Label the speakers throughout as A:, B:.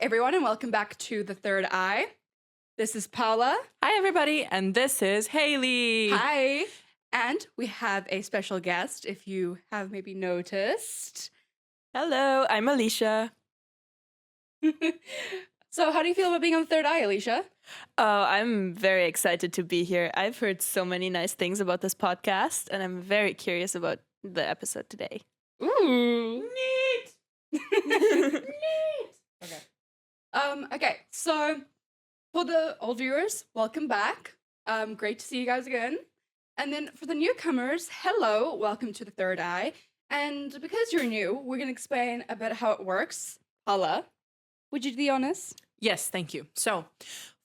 A: everyone, and welcome back to The Third Eye. This is Paula.
B: Hi, everybody, and this is Haley.
A: Hi. And we have a special guest, if you have maybe noticed.
B: Hello, I'm Alisha.
A: So, how do you feel about being on The Third Eye, Alisha?
B: Oh, I'm very excited to be here. I've heard so many nice things about this podcast, and I'm very curious about the episode today.
A: Ooh.
B: Neat!
A: Neat. Okay, so for the old viewers, welcome back. Great to see you guys again. And then for the newcomers, hello, welcome to The Third Eye. And because you're new, we're going to explain a bit how it works. Paula, would you do the honors?
B: Yes, thank you. So,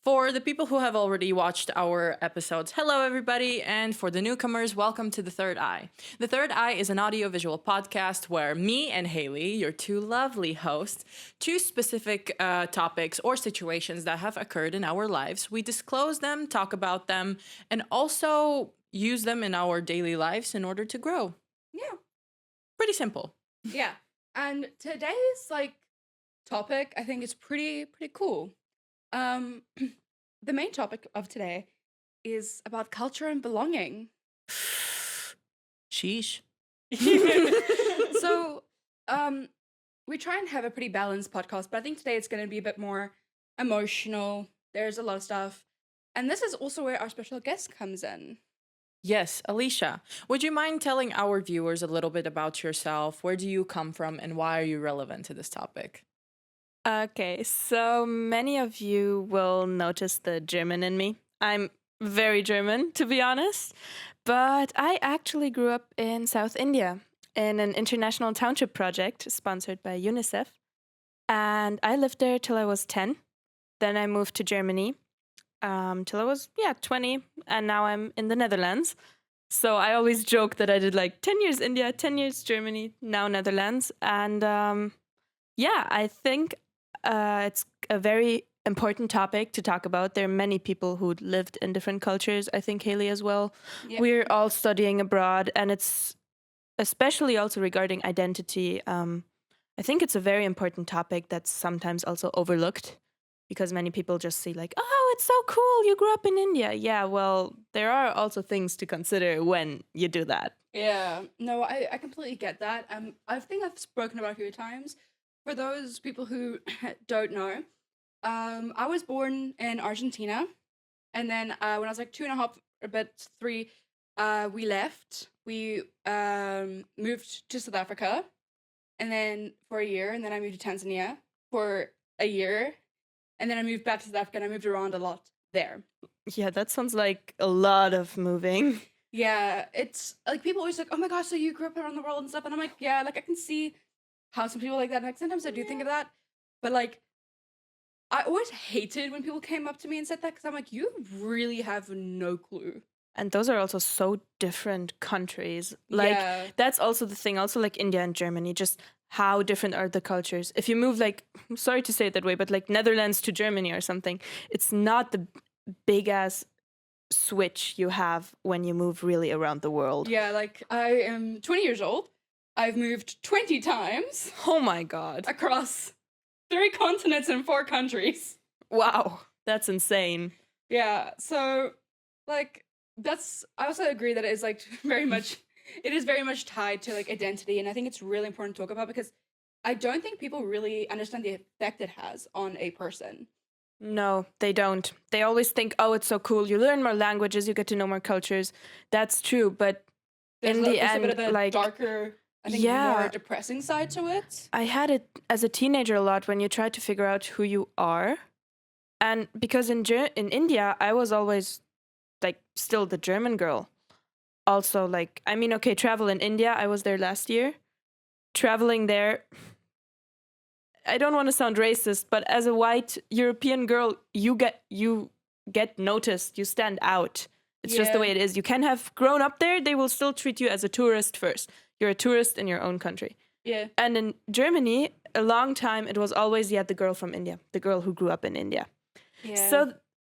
B: for the people who have already watched our episodes, hello everybody, and for the newcomers, welcome to The Third Eye. The Third Eye is an audiovisual podcast where me and Haley, your two lovely hosts, choose specific topics or situations that have occurred in our lives. We disclose them, talk about them, and also use them in our daily lives in order to grow.
A: Yeah.
B: Pretty simple.
A: Yeah. And today's topic, I think, is pretty cool. The main topic of today is about culture and belonging.
B: Sheesh.
A: So, we try and have a pretty balanced podcast, but I think today it's going to be a bit more emotional. There's a lot of stuff. And this is also where our special guest comes in.
B: Yes, Alisha, would you mind telling our viewers a little bit about yourself? Where do you come from and why are you relevant to this topic?
C: Okay, so many of you will notice the German in me. I'm very German, to be honest, but I actually grew up in South India in an international township project sponsored by UNICEF. And I lived there till I was 10. Then I moved to Germany till I was, 20. And now I'm in the Netherlands. So I always joke that I did 10 years India, 10 years Germany, now Netherlands. And I think it's a very important topic to talk about. There are many people who lived in different cultures. I think Haley as well.
A: Yep.
C: We're all studying abroad, and it's especially also regarding identity. I think it's a very important topic that's sometimes also overlooked because many people just see oh, it's so cool, you grew up in India. Yeah, well, there are also things to consider when you do that.
A: Yeah, no, I completely get that. I think I've spoken about it a few times. For those people who don't know, I was born in Argentina, and then when I was 2.5, a bit 3, we left. We moved to South Africa, and then for a year, and then I moved to Tanzania for a year, and then I moved back to South Africa, and I moved around a lot there.
C: Yeah, that sounds like a lot of moving.
A: Yeah, it's people always oh my gosh, so you grew up around the world and stuff, and I'm yeah, I can see how some people like that. Sometimes I do think of that, but I always hated when people came up to me and said that because I'm you really have no clue.
C: And those are also so different countries.
A: Yeah.
C: That's also the thing. Also, India and Germany, just how different are the cultures. If you move, sorry to say it that way, but Netherlands to Germany or something, it's not the big ass switch you have when you move really around the world.
A: Yeah, I am 20 years old. I've moved 20 times.
C: Oh my God.
A: Across 3 continents and 4 countries.
C: Wow, that's insane.
A: Yeah, so I also agree that it is very much it is very much tied to identity, and I think it's really important to talk about because I don't think people really understand the effect it has on a person.
C: No, they don't. They always think, oh, it's so cool. You learn more languages, you get to know more cultures. That's true, but
A: There's
C: in the
A: there's
C: end,
A: a bit of a darker, I think, more depressing side to it.
C: I had it as a teenager a lot when you try to figure out who you are. And because in India, I was always still the German girl. Also, travel in India, I was there last year. Traveling there, I don't want to sound racist, but as a white European girl, you get noticed, you stand out. It's just the way it is. You can have grown up there, they will still treat you as a tourist first. You're a tourist in your own country.
A: Yeah.
C: And in Germany, a long time, it was always, the girl from India, the girl who grew up in India.
A: Yeah.
C: So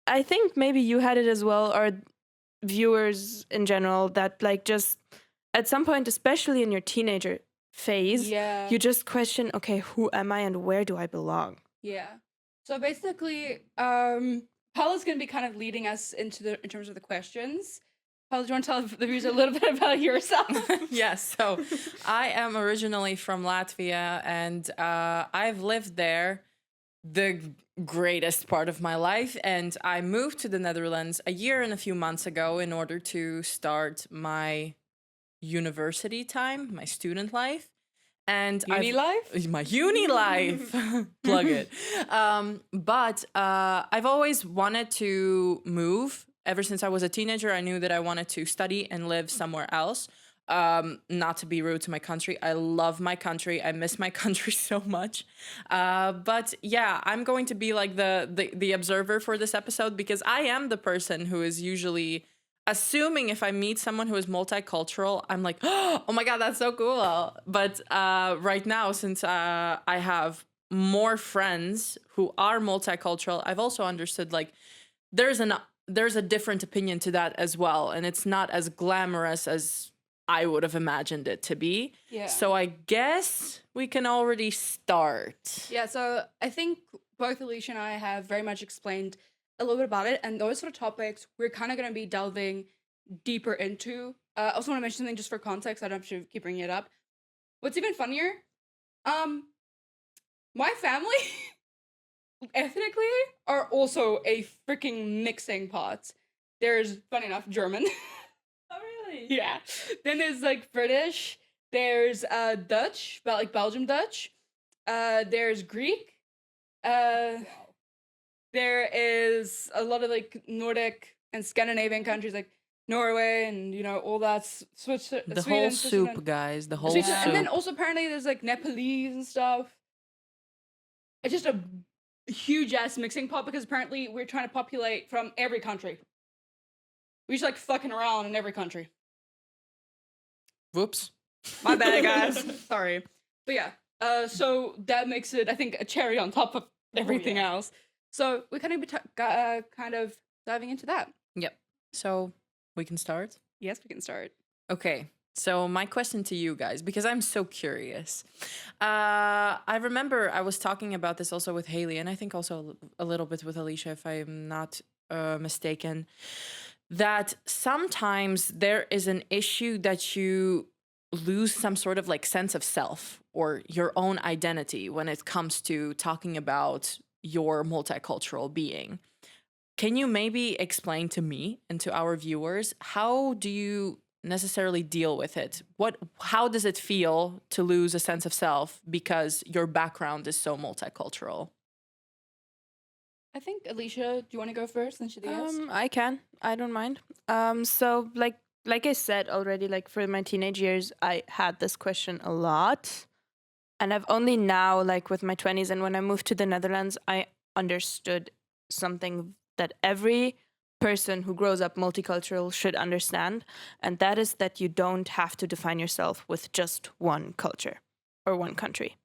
C: I think maybe you had it as well, or viewers in general, that just at some point, especially in your teenager phase, you just question, okay, who am I and where do I belong?
A: Yeah. So basically, Paula's going to be kind of leading us in terms of the questions. Paula, do you want to tell the viewers a little bit about yourself?
B: Yes, so I am originally from Latvia, and I've lived there the greatest part of my life. And I moved to the Netherlands a year and a few months ago in order to start my university time, my student life. And
C: life?
B: my uni life, plug it. But I've always wanted to move. Ever since I was a teenager, I knew that I wanted to study and live somewhere else. Not to be rude to my country, I love my country. I miss my country so much. But yeah, I'm going to be like the observer for this episode, because I am the person who is usually assuming if I meet someone who is multicultural, I'm like, oh my God, that's so cool. But right now, since I have more friends who are multicultural, I've also understood like there's a different opinion to that as well. And it's not as glamorous as I would have imagined it to be.
A: Yeah.
B: So I guess we can already start.
A: Yeah, so I think both Alisha and I have very much explained a little bit about it, and those sort of topics we're kind of going to be delving deeper into. I also want to mention something just for context. I don't have to keep bringing it up. What's even funnier, my family ethnically are also a freaking mixing pot. There's, funny enough, German.
C: Oh, really?
A: Yeah. Then there's like British. There's Dutch, but like Belgium Dutch. There's Greek. There is a lot of like Nordic and Scandinavian countries like Norway and
B: The
A: all that.
B: whole
A: Sweden,
B: soup,
A: Switzerland.
B: guys. The whole
A: Switzerland.
B: soup.
A: And then also apparently there's like Nepalese and stuff. It's just a huge ass mixing pot because apparently we're trying to populate from every country. We just like fucking around in every country.
B: Whoops.
A: My bad, guys. Sorry. But yeah, so that makes it, I think, a cherry on top of everything else. So we're kind of diving into that.
B: Yep. So we can start?
A: Yes, we can start.
B: Okay. So my question to you guys, because I'm so curious. I remember I was talking about this also with Haley, and I think also a little bit with Alisha, if I'm not mistaken, that sometimes there is an issue that you lose some sort of like sense of self or your own identity when it comes to talking about your multicultural being. Can you maybe explain to me and to our viewers, how do you necessarily deal with it? How does it feel to lose a sense of self because your background is so multicultural?
A: I think, Alisha, do you want to go first since you're the guest?
C: I can. I don't mind. So like I said already, like for my teenage years, I had this question a lot. And I've only now, like with my 20s and when I moved to the Netherlands, I understood something that every person who grows up multicultural should understand. And that is that you don't have to define yourself with just one culture or one country.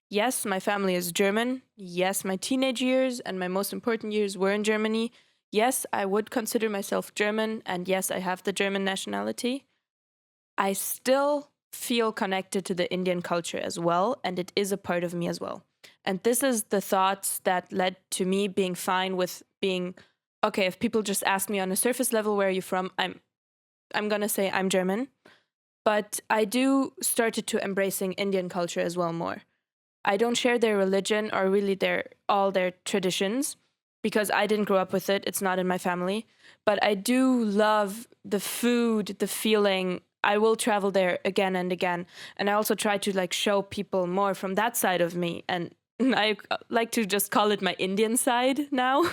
C: Yes, my family is German. Yes, my teenage years and my most important years were in Germany. Yes, I would consider myself German. And yes, I have the German nationality. I still feel connected to the Indian culture as well, and it is a part of me as well. And this is the thoughts that led to me being fine with being, okay, if people just ask me on a surface level, where are you from? I'm going to say I'm German. But I do started to embracing Indian culture as well more. I don't share their religion or really all their traditions because I didn't grow up with it. It's not in my family. But I do love the food, the feeling. I will travel there again and again. And I also try to like show people more from that side of me. And I like to just call it my Indian side now.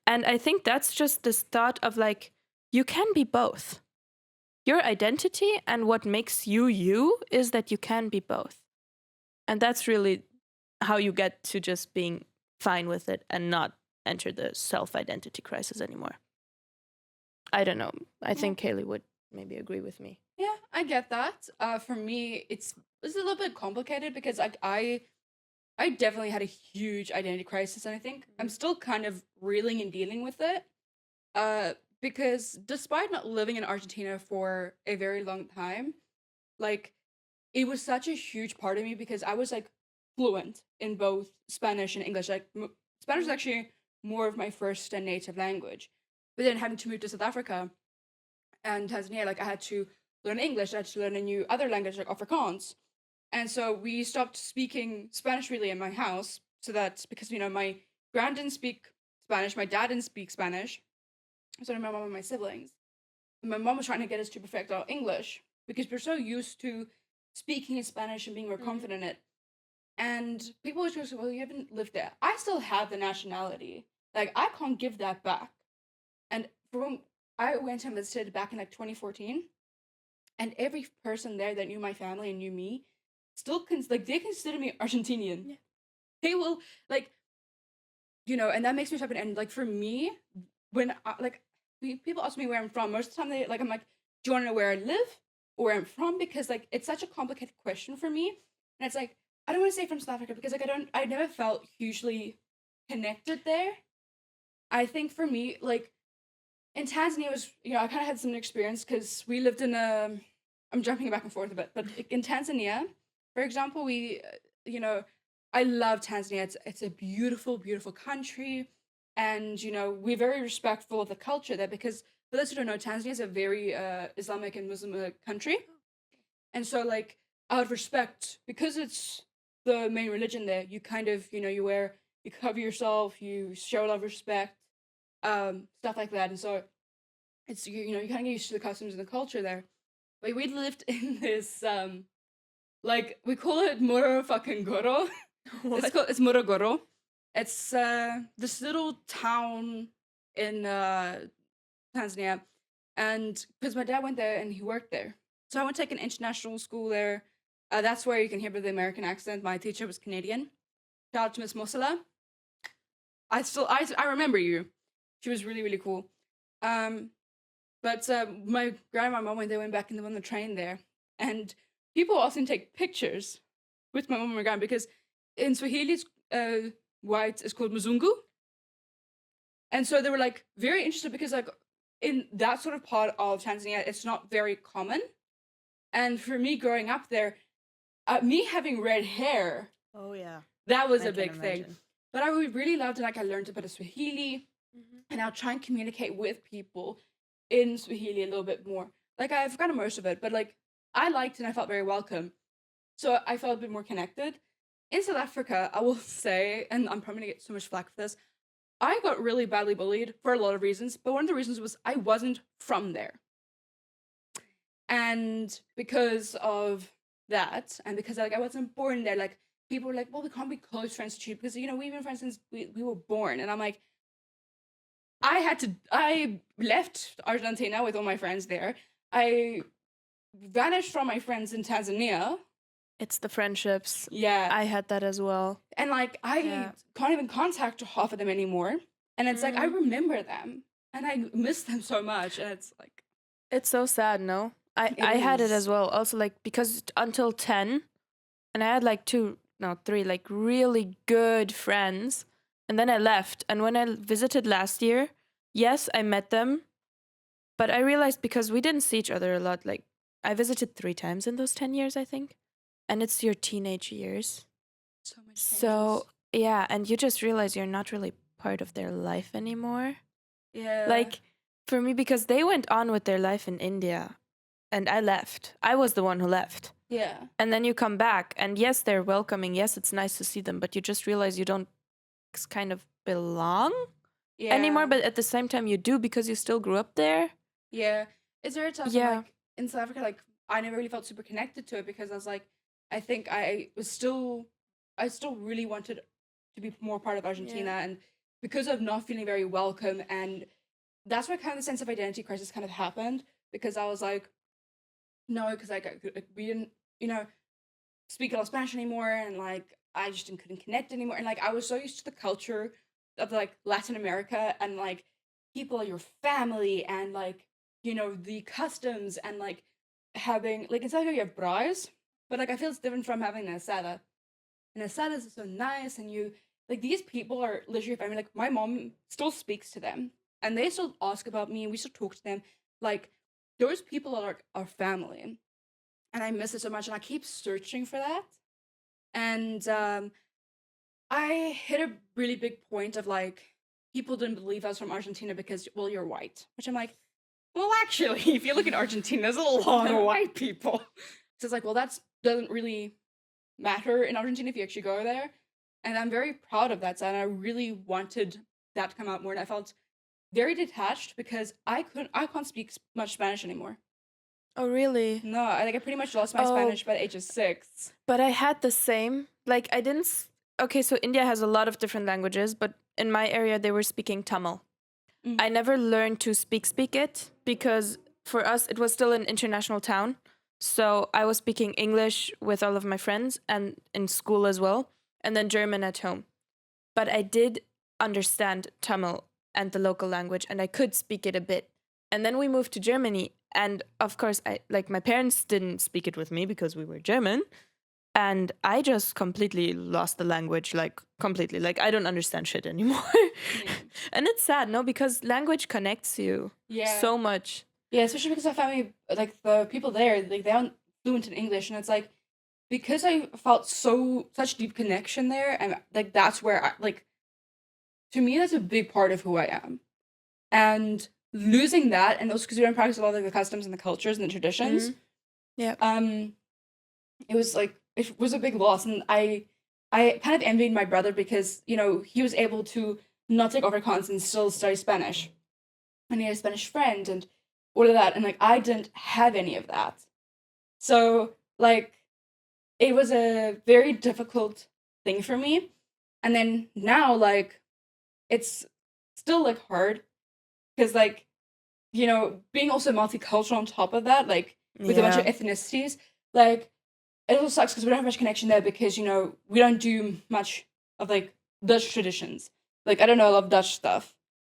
C: And I think that's just this thought of like, you can be both. Your identity and what makes you you is that you can be both. And that's really how you get to just being fine with it and not enter the self-identity crisis anymore. I don't know. I think Kaylee would maybe agree with me.
A: Yeah, I get that. For me, it's a little bit complicated because I definitely had a huge identity crisis, and I think I'm still kind of reeling and dealing with it. Because despite not living in Argentina for a very long time, like it was such a huge part of me because I was like fluent in both Spanish and English. Like Spanish is actually more of my first and native language. But then having to move to South Africa and Tanzania, like I had to learn English. I had to learn a new other language like Afrikaans. And so we stopped speaking Spanish really in my house. So that's because, my grand didn't speak Spanish, my dad didn't speak Spanish. So my mom and my siblings. And my mom was trying to get us to perfect our English because we're so used to speaking in Spanish and being more confident in it. And people would just say, well, you haven't lived there. I still have the nationality. Like, I can't give that back. And from I went and visited back in like 2014, and every person there that knew my family and knew me still they consider me Argentinian.
C: Yeah.
A: They will like, and that makes me happy. And like for me, when people ask me where I'm from, most of the time I'm like, do you want to know where I live or where I'm from? Because like it's such a complicated question for me, and it's like I don't want to say from South Africa because like I never felt hugely connected there. I think for me, like in Tanzania was, I kind of had some experience because we lived in I'm jumping back and forth a bit, but in Tanzania, for example, we, I love Tanzania. It's a beautiful, beautiful country. And, we're very respectful of the culture there because for those who don't know, Tanzania is a very Islamic and Muslim country. And so, like, out of respect, because it's the main religion there, you kind of, you cover yourself, you show a lot of respect, stuff like that. And so it's, you kind of get used to the customs and the culture there. But we lived in this, we call it Moro fucking Goro. It's Morogoro. It's this little town in Tanzania. And because my dad went there and he worked there. So I went to like an international school there. That's where you can hear the American accent. My teacher was Canadian. Shout out to Miss Mosala. I remember you. She was really, really cool. But my grandma and my mom, they went back and they went on the train there. And people often take pictures with my mom and my grandma because in Swahili, white is called Mzungu. And so they were like very interested because like in that sort of part of Tanzania, it's not very common. And for me growing up there, me having red hair,
C: Oh yeah,
A: that was
C: I
A: a
C: can
A: big thing.
C: imagine.
A: But I really loved it. Like I learned a bit of Swahili, and I'll try and communicate with people in Swahili a little bit more. Like I've forgotten most of it, but like I liked and I felt very welcome. So I felt a bit more connected. In South Africa, I will say, and I'm probably gonna get so much flack for this, I got really badly bullied for a lot of reasons, but one of the reasons was I wasn't from there. And because of that, and because like I wasn't born there, like people were like, well, we can't be close friends to you because we've been friends since we were born. And I'm like, I left Argentina with all my friends there. I vanished from my friends in Tanzania.
C: It's the friendships.
A: Yeah.
C: I had that as well.
A: And like I can't even contact half of them anymore. And it's like I remember them and I miss them so much. And it's like
C: It's so sad, no? I had it
A: is.
C: as well. Also, like, because until 10, and I had like 3, like, really good friends. And then I left. And when I visited last year, yes, I met them. But I realized because we didn't see each other a lot, like, I visited 3 times in those 10 years, I think. And it's your teenage years.
A: So much
C: So, yeah, and you just realize you're not really part of their life anymore.
A: yeah.
C: Like, for me, because they went on with their life in India and I left. I was the one who left.
A: yeah.
C: And then you come back and yes, they're welcoming. Yes, it's nice to see them, but you just realize you don't kind of belong
A: Yeah.
C: anymore. But at the same time, you do because you still grew up there.
A: Yeah. Is there a time
C: Yeah.
A: like in South Africa, like I never really felt super connected to it because I was like, I think I still really wanted to be more part of Argentina, and because of not feeling very welcome, and that's where kind of the sense of identity crisis kind of happened because I was like, no, because like we didn't, speak a lot of Spanish anymore, and like I just couldn't connect anymore, and like I was so used to the culture of like Latin America and like people are your family and like the customs and like having like in South Africa you have braais, but like I feel it's different from having an asada. And asadas is so nice, and you like these people are literally your family. Like my mom still speaks to them, and they still ask about me, and we still talk to them. Like those people are our family, and I miss it so much, and I keep searching for that. And I hit a really big point of like people didn't believe I was from Argentina because, well, you're white. Which I'm like, well, actually, if you look at Argentina, there's a lot of white people. So it's like, well, that doesn't really matter in Argentina if you actually go there. And I'm very proud of that side. And I really wanted that to come out more. And I felt very detached because I can't speak much Spanish anymore.
C: Oh, really?
A: No, I pretty much lost my
C: Oh.
A: Spanish by the age of 6.
C: But I had the same. Like, I didn't. Okay, so India has a lot of different languages, but in my area, they were speaking Tamil. I never learned to speak it because for us, it was still an international town. So I was speaking English with all of my friends and in school as well, and then German at home. But I did understand Tamil and the local language, and I could speak it a bit. And then we moved to Germany, and of course, my parents didn't speak it with me because we were German, and I just completely lost the language, like completely. Like I don't understand shit anymore, and it's sad, no, because language connects you so much.
A: Yeah, especially because I found like the people there, like they aren't fluent in English, and it's like because I felt such deep connection there, and like that's where I like to me that's a big part of who I am, and losing that, and also because we don't practice a lot of like, the customs and the cultures and the traditions,
C: Yeah.
A: it was like it was a big loss, and I kind of envied my brother because he was able to not take overcons and still study Spanish, and he had a Spanish friend and all of that, and like I didn't have any of that, so like it was a very difficult thing for me, and then now like it's still like hard because like being also multicultural on top of that, like with a bunch of ethnicities, like it also sucks because we don't have much connection there because we don't do much of like Dutch traditions. Like I don't know a lot of Dutch stuff,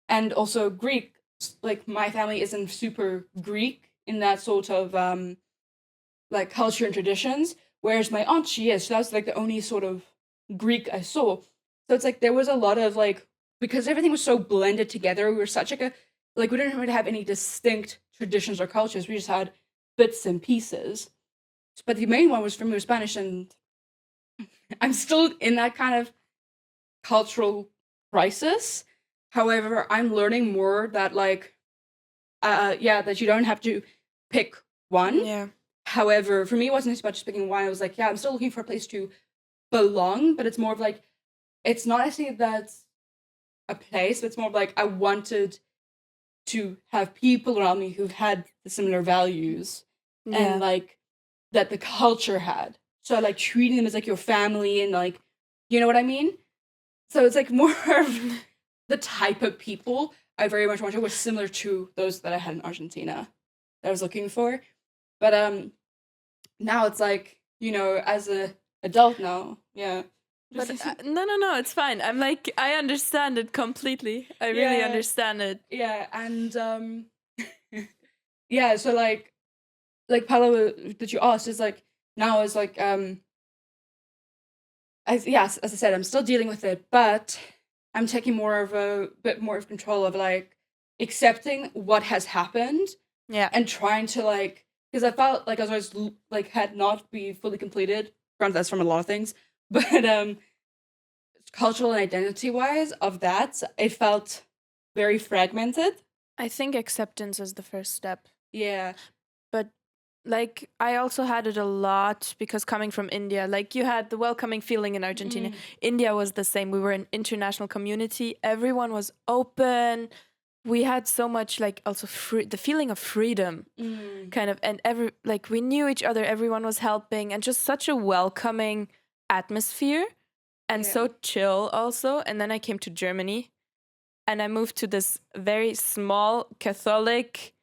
A: and also Greek. Like my family isn't super Greek in that sort of like culture and traditions, whereas my aunt she is. So that's like the only sort of Greek I saw. So it's like there was a lot of like because everything was so blended together. We were such like we didn't really have any distinct traditions or cultures. We just had bits and pieces. But the main one was for me was Spanish, and I'm still in that kind of cultural crisis. However, I'm learning more that like, that you don't have to pick one.
C: Yeah.
A: However, for me, it wasn't as much as picking one. I was like, I'm still looking for a place to belong, but it's more of like, it's not actually that's a place, but it's more of like I wanted to have people around me who had the similar values and like that the culture had. So like treating them as like your family and like, you know what I mean? So it's like more of the type of people I very much wanted was similar to those that I had in Argentina that I was looking for. But now it's like, as a adult now, yeah.
C: But no, it's fine. I'm like, I understand it completely. I really understand it.
A: Yeah, and yeah, so like Paolo that you asked is like now is like as I said, I'm still dealing with it, but I'm taking a bit more of control of like accepting what has happened.
C: Yeah.
A: And trying to like because I felt like I was always like had not be fully completed. Granted, that's from a lot of things, but cultural and identity wise of that, it felt very fragmented.
C: I think acceptance is the first step.
A: Yeah.
C: But like I also had it a lot because coming from India, like you had the welcoming feeling in Argentina. India was the same. We were an international community. Everyone was open. We had so much like also the feeling of freedom kind of, and we knew each other. Everyone was helping and just such a welcoming atmosphere and so chill also. And then I came to Germany and I moved to this very small Catholic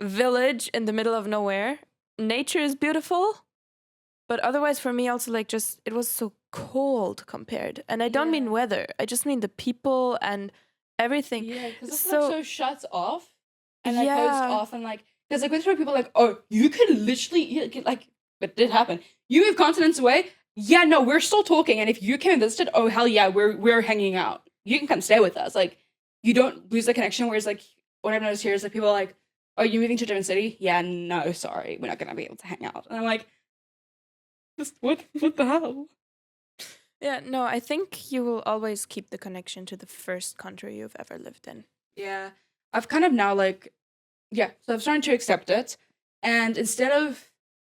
C: village in the middle of nowhere. Nature is beautiful, but otherwise for me also like just it was so cold compared. And I don't mean weather. I just mean the people and everything.
A: Yeah, because it's like so shuts off and like closed off and like because like with people like you can literally like but it did happen. You move continents away. Yeah, no, we're still talking, and if you came and visited, oh hell yeah, we're hanging out. You can come stay with us. Like you don't lose the connection. Whereas like what I've noticed here is like people are like, oh, you moving to a different city? Yeah, no, sorry, we're not gonna be able to hang out. And I'm like, what the hell?
C: Yeah, no, I think you will always keep the connection to the first country you've ever lived in.
A: Yeah. I've kind of now like, yeah, so I'm starting to accept it. And instead of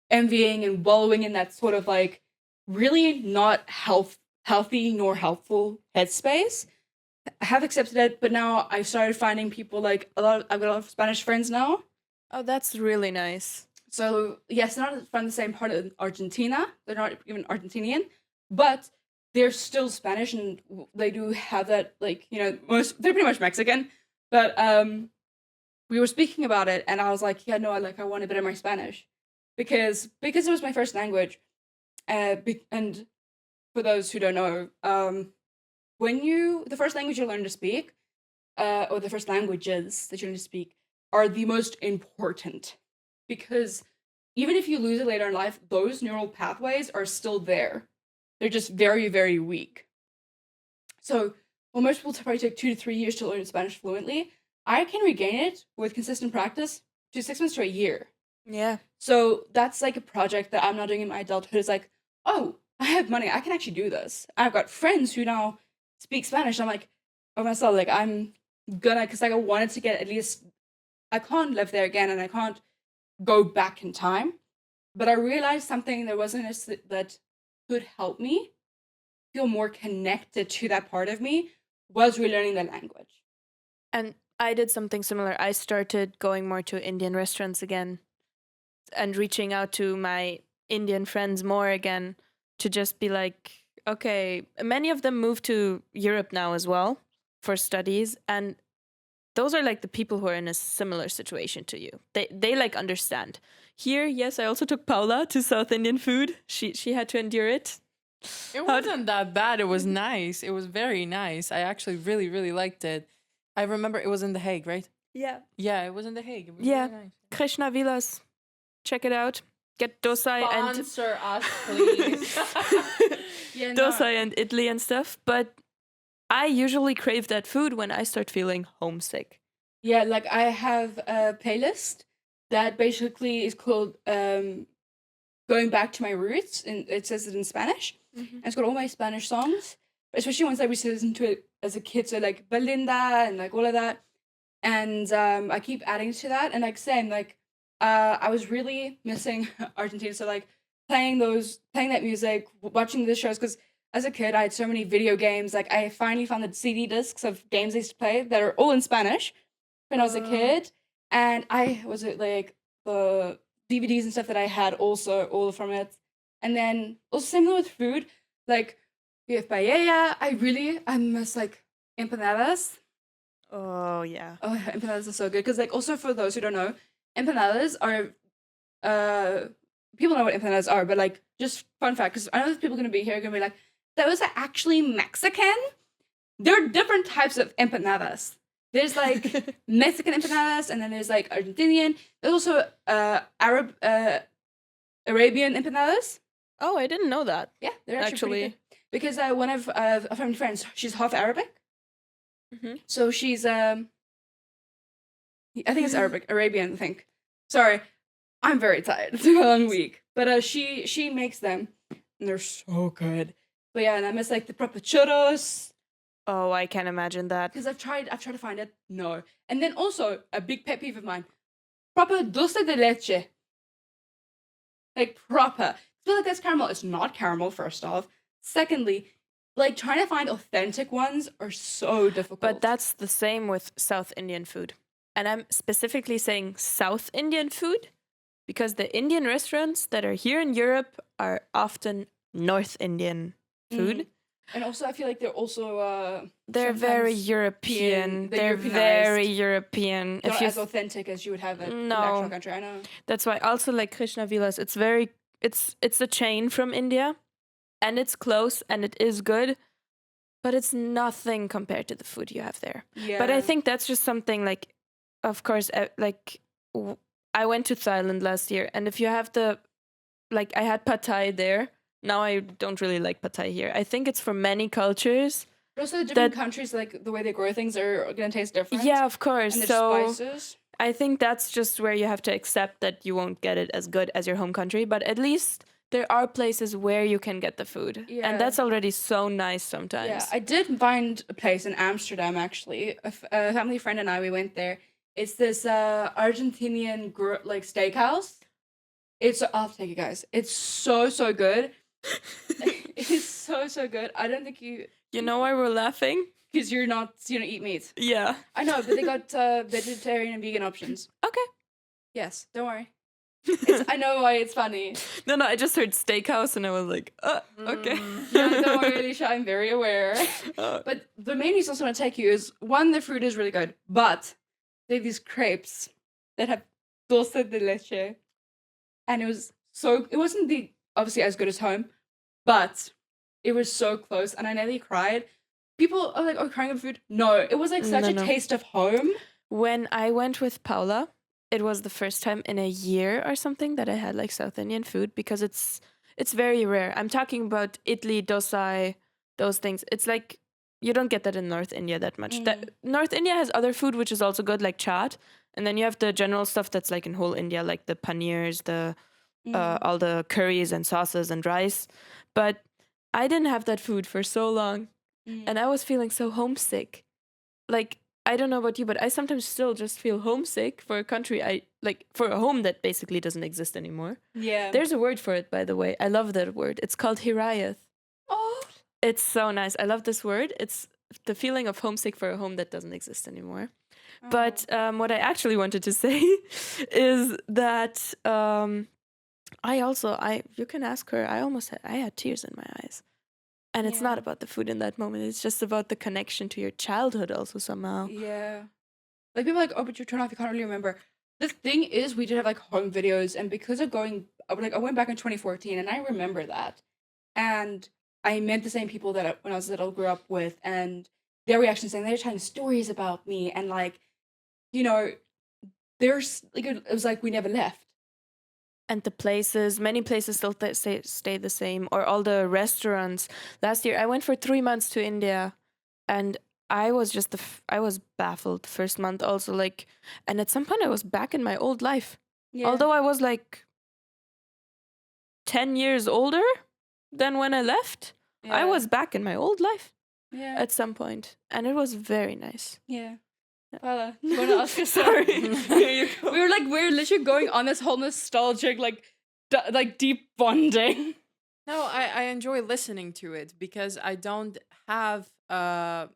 A: envying and wallowing in that sort of like really not healthy nor helpful headspace, I have accepted it. But now I've started finding people like I've got a lot of Spanish friends now.
C: Oh, that's really nice.
A: So yes, they're not from the same part of Argentina. They're not even Argentinian, but they're still Spanish, and they do have that like they're pretty much Mexican. But we were speaking about it, and I was like, yeah, no, I want to better my Spanish because it was my first language. And for those who don't know, the first language you learn to speak, or the first languages that you learn to speak, are the most important because even if you lose it later in life, those neural pathways are still there. They're just very, very weak. So, while most people probably take 2 to 3 years to learn Spanish fluently, I can regain it with consistent practice to 6 months to a year.
C: Yeah.
A: So that's like a project that I'm now doing in my adulthood. It's like, oh, I have money. I can actually do this. I've got friends who now speak Spanish. I'm like, oh myself, like I'm gonna, because like I wanted to get at least, I can't live there again and I can't go back in time. But I realized something that could help me feel more connected to that part of me was relearning the language.
C: And I did something similar. I started going more to Indian restaurants again and reaching out to my Indian friends more again to just be like, okay, many of them moved to Europe now as well for studies. And those are like the people who are in a similar situation to you. They like understand. Here, yes, I also took Paula to South Indian food. She had to endure it.
B: It wasn't that bad. It was nice. It was very nice. I actually really, really liked it. I remember it was in The Hague, right?
C: Yeah.
B: Yeah, it was in The Hague. It was
C: Yeah.
B: really nice.
C: Krishna Vilas. Check it out. Get dosai
B: Sponsor us, please.
A: Yeah,
C: dosai and idli and stuff. But I usually crave that food when I start feeling homesick.
A: Yeah, like I have a playlist that basically is called Going Back to My Roots, and it says it in Spanish. And it's got all my Spanish songs, especially ones that we listened to it as a kid, so like Belinda and like all of that. And I keep adding to that, and like same, like I was really missing Argentina, so like playing that music, watching the shows, because as a kid I had so many video games. Like I finally found the CD discs of games I used to play that are all in Spanish when I was a kid, and I was like the DVDs and stuff that I had also all from it. And then also similar with food, like we have paella. I miss like empanadas.
C: Oh, yeah.
A: Oh, empanadas are so good because like also for those who don't know, empanadas are people know what empanadas are, but like just fun fact, because I know there's people gonna be here gonna be like, those are actually Mexican. There are different types of empanadas. There's like Mexican empanadas, and then there's like Argentinian. There's also Arabian empanadas.
C: Oh, I didn't know that.
A: Yeah, they're actually pretty good. Because one of a family friends, she's half Arabic. So she's I think it's Arabian. I think. Sorry, I'm very tired. It's been a long week, but she makes them, and they're so good. But yeah, and I miss like the proper churros.
C: Oh, I can imagine that.
A: Because I've tried to find it. No. And then also a big pet peeve of mine, proper dulce de leche. Like proper. I feel like that's caramel. It's not caramel, first off. Secondly, like trying to find authentic ones are so difficult.
C: But that's the same with South Indian food. And I'm specifically saying South Indian food because the Indian restaurants that are here in Europe are often North Indian food.
A: And also, I feel like they're also
C: they're very European. They're very European.
A: Not as authentic as you would have it in the actual country. I know.
C: That's why also like Krishna Vilas, it's a chain from India, and it's close and it is good, but it's nothing compared to the food you have there.
A: Yeah.
C: But I think that's just something like, of course, I went to Thailand last year, and if you have I had pad thai there. Now I don't really like pad thai here. I think it's for many cultures.
A: But also, the different countries, like the way they grow things, are gonna taste different.
C: Yeah, of course.
A: And
C: so
A: spices.
C: I think that's just where you have to accept that you won't get it as good as your home country. But at least there are places where you can get the food.
A: Yeah.
C: And that's already so nice
A: Yeah,
C: sometimes.
A: I did find a place in Amsterdam actually. A family friend and I, we went there. It's this Argentinian like steakhouse. I'll take you guys. It's so good. It's so good. I don't think
C: You know why we're laughing?
A: because you don't eat meat.
C: Yeah.
A: I know, but they got vegetarian and vegan options.
C: Okay.
A: Yes, don't worry. I know why it's funny.
C: No, I just heard steakhouse and I was like, okay.
A: Yeah, don't worry, Alisha, I'm very aware. But the main reason I also want to take you is one, the food is really good, but they have these crepes that have dulce de leche, and it wasn't obviously as good as home, but it was so close, and I nearly cried. People are like, "Oh, crying over food." No, it was like such a
C: No.
A: taste of home.
C: When I went with Paula, it was the first time in a year or something that I had like South Indian food because it's very rare. I'm talking about idli, dosa, those things. It's like you don't get that in North India that much. North India has other food which is also good, like chaat, and then you have the general stuff that's like in whole India, like the paneers, the all the curries and sauces and rice. But I didn't have that food for so long, and I was feeling so homesick. Like, I don't know about you, but I sometimes still just feel homesick for a country for a home that basically doesn't exist anymore.
A: Yeah.
C: There's a word for it, by the way. I love that word. It's called hirayat.
A: Oh.
C: It's so nice. I love this word. It's the feeling of homesick for a home that doesn't exist anymore. But what I actually wanted to say is that you can ask her. I had tears in my eyes. And it's not about the food in that moment. It's just about the connection to your childhood also somehow.
A: Yeah. Like people are like, oh, but you turn off, you can't really remember. The thing is, we did have like home videos, and because of I went back in 2014, and I remember that. And I met the same people that when I was little grew up with, and their reactions, and they're telling stories about me, and like, there's like it was like we never left.
C: And many places still stay the same, or all the restaurants. Last year, I went for 3 months to India, and I was just I was baffled first month also, like, and at some point I was back in my old life.
A: Yeah.
C: Although I was like 10 years older than when I left, I was back in my old life at some point, and it was very nice.
A: Yeah. Paula, you want to ask us?
C: Sorry.
A: We're literally going on this whole nostalgic, like deep bonding.
B: No, I enjoy listening to it because I don't have I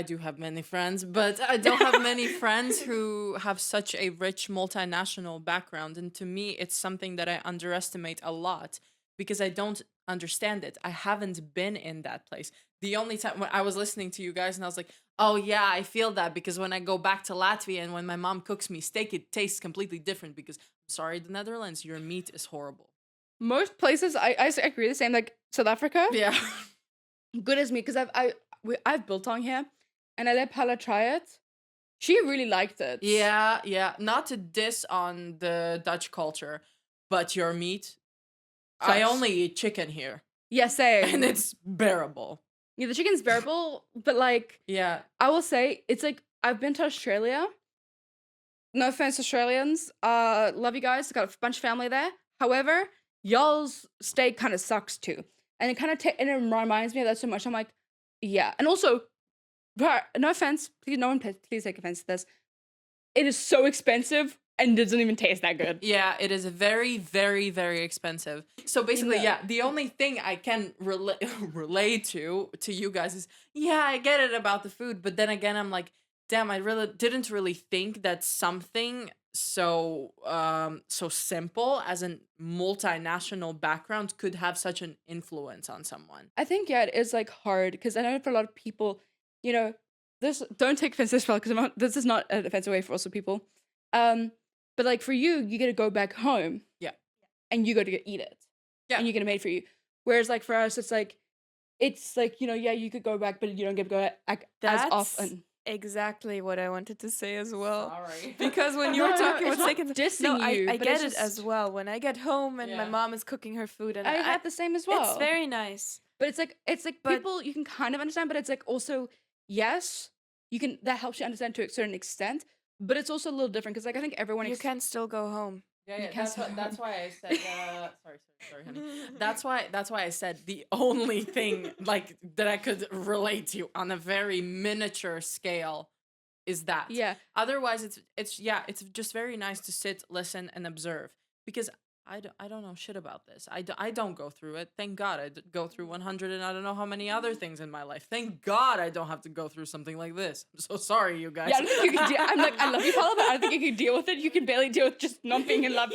B: do have many friends, but I don't have many friends who have such a rich multinational background, and to me it's something that I underestimate a lot because I don't understand it. I haven't been in that place. The only time when I was listening to you guys and I was like, oh yeah, I feel that because when I go back to Latvia and when my mom cooks me steak, it tastes completely different because, I'm sorry, the Netherlands, your meat is horrible.
A: Most places, I agree the same, like South Africa.
B: Yeah.
A: Good as me, because I've biltong here, and I let Paula try it. She really liked it.
B: Yeah. Not to diss on the Dutch culture, but your meat, I only eat chicken here.
A: Yeah, same.
B: And it's bearable.
A: Yeah, the chicken's bearable, but like,
B: yeah,
A: I will say it's like I've been to Australia. No offense, Australians. Love you guys. Got a bunch of family there. However, y'all's steak kind of sucks too, and it kind of and it reminds me of that so much. I'm like, yeah, and also, no offense, please, no one, please take offense to this. It is so expensive and doesn't even taste that good.
B: Yeah, it is very, very, very expensive. So basically, the only thing I can relate to you guys is, yeah, I get it about the food, but then again, I'm like, damn, I really didn't really think that something so simple as a multinational background could have such an influence on someone.
A: I think it is like hard because I know for a lot of people, this don't take offense to this because this is not an offensive way for also people. But like for you get to go back home.
B: Yeah.
A: And you got to eat it.
B: Yeah.
A: And you get it made for you. Whereas like for us, it's like, you could go back, but you don't get to go as often.
C: Exactly what I wanted to say as well.
B: Sorry.
C: Because when you were talking about
A: it's not dissing you,
C: I
A: but
C: get
A: it's
C: it as well. When I get home and my mom is cooking her food, and
A: I had the same as well.
C: It's very nice.
A: But it's like people you can kind of understand, but it's like also yes, that helps you understand to a certain extent. But it's also a little different because like I think everyone
C: you can still go home.
B: Yeah,
A: Because
B: that's why I said sorry, honey. That's why I said the only thing like that I could relate to on a very miniature scale is that.
A: yeah,
B: Otherwise it's just very nice to sit, listen and observe because I don't know shit about this. I don't go through it. Thank God go through 100 and I don't know how many other things in my life. Thank God I don't have to go through something like this. I'm so sorry, you guys.
A: yeah. I don't think you can. I'm like, I love you, Paula, but I don't think you can deal with it. You can barely deal with just not being in love.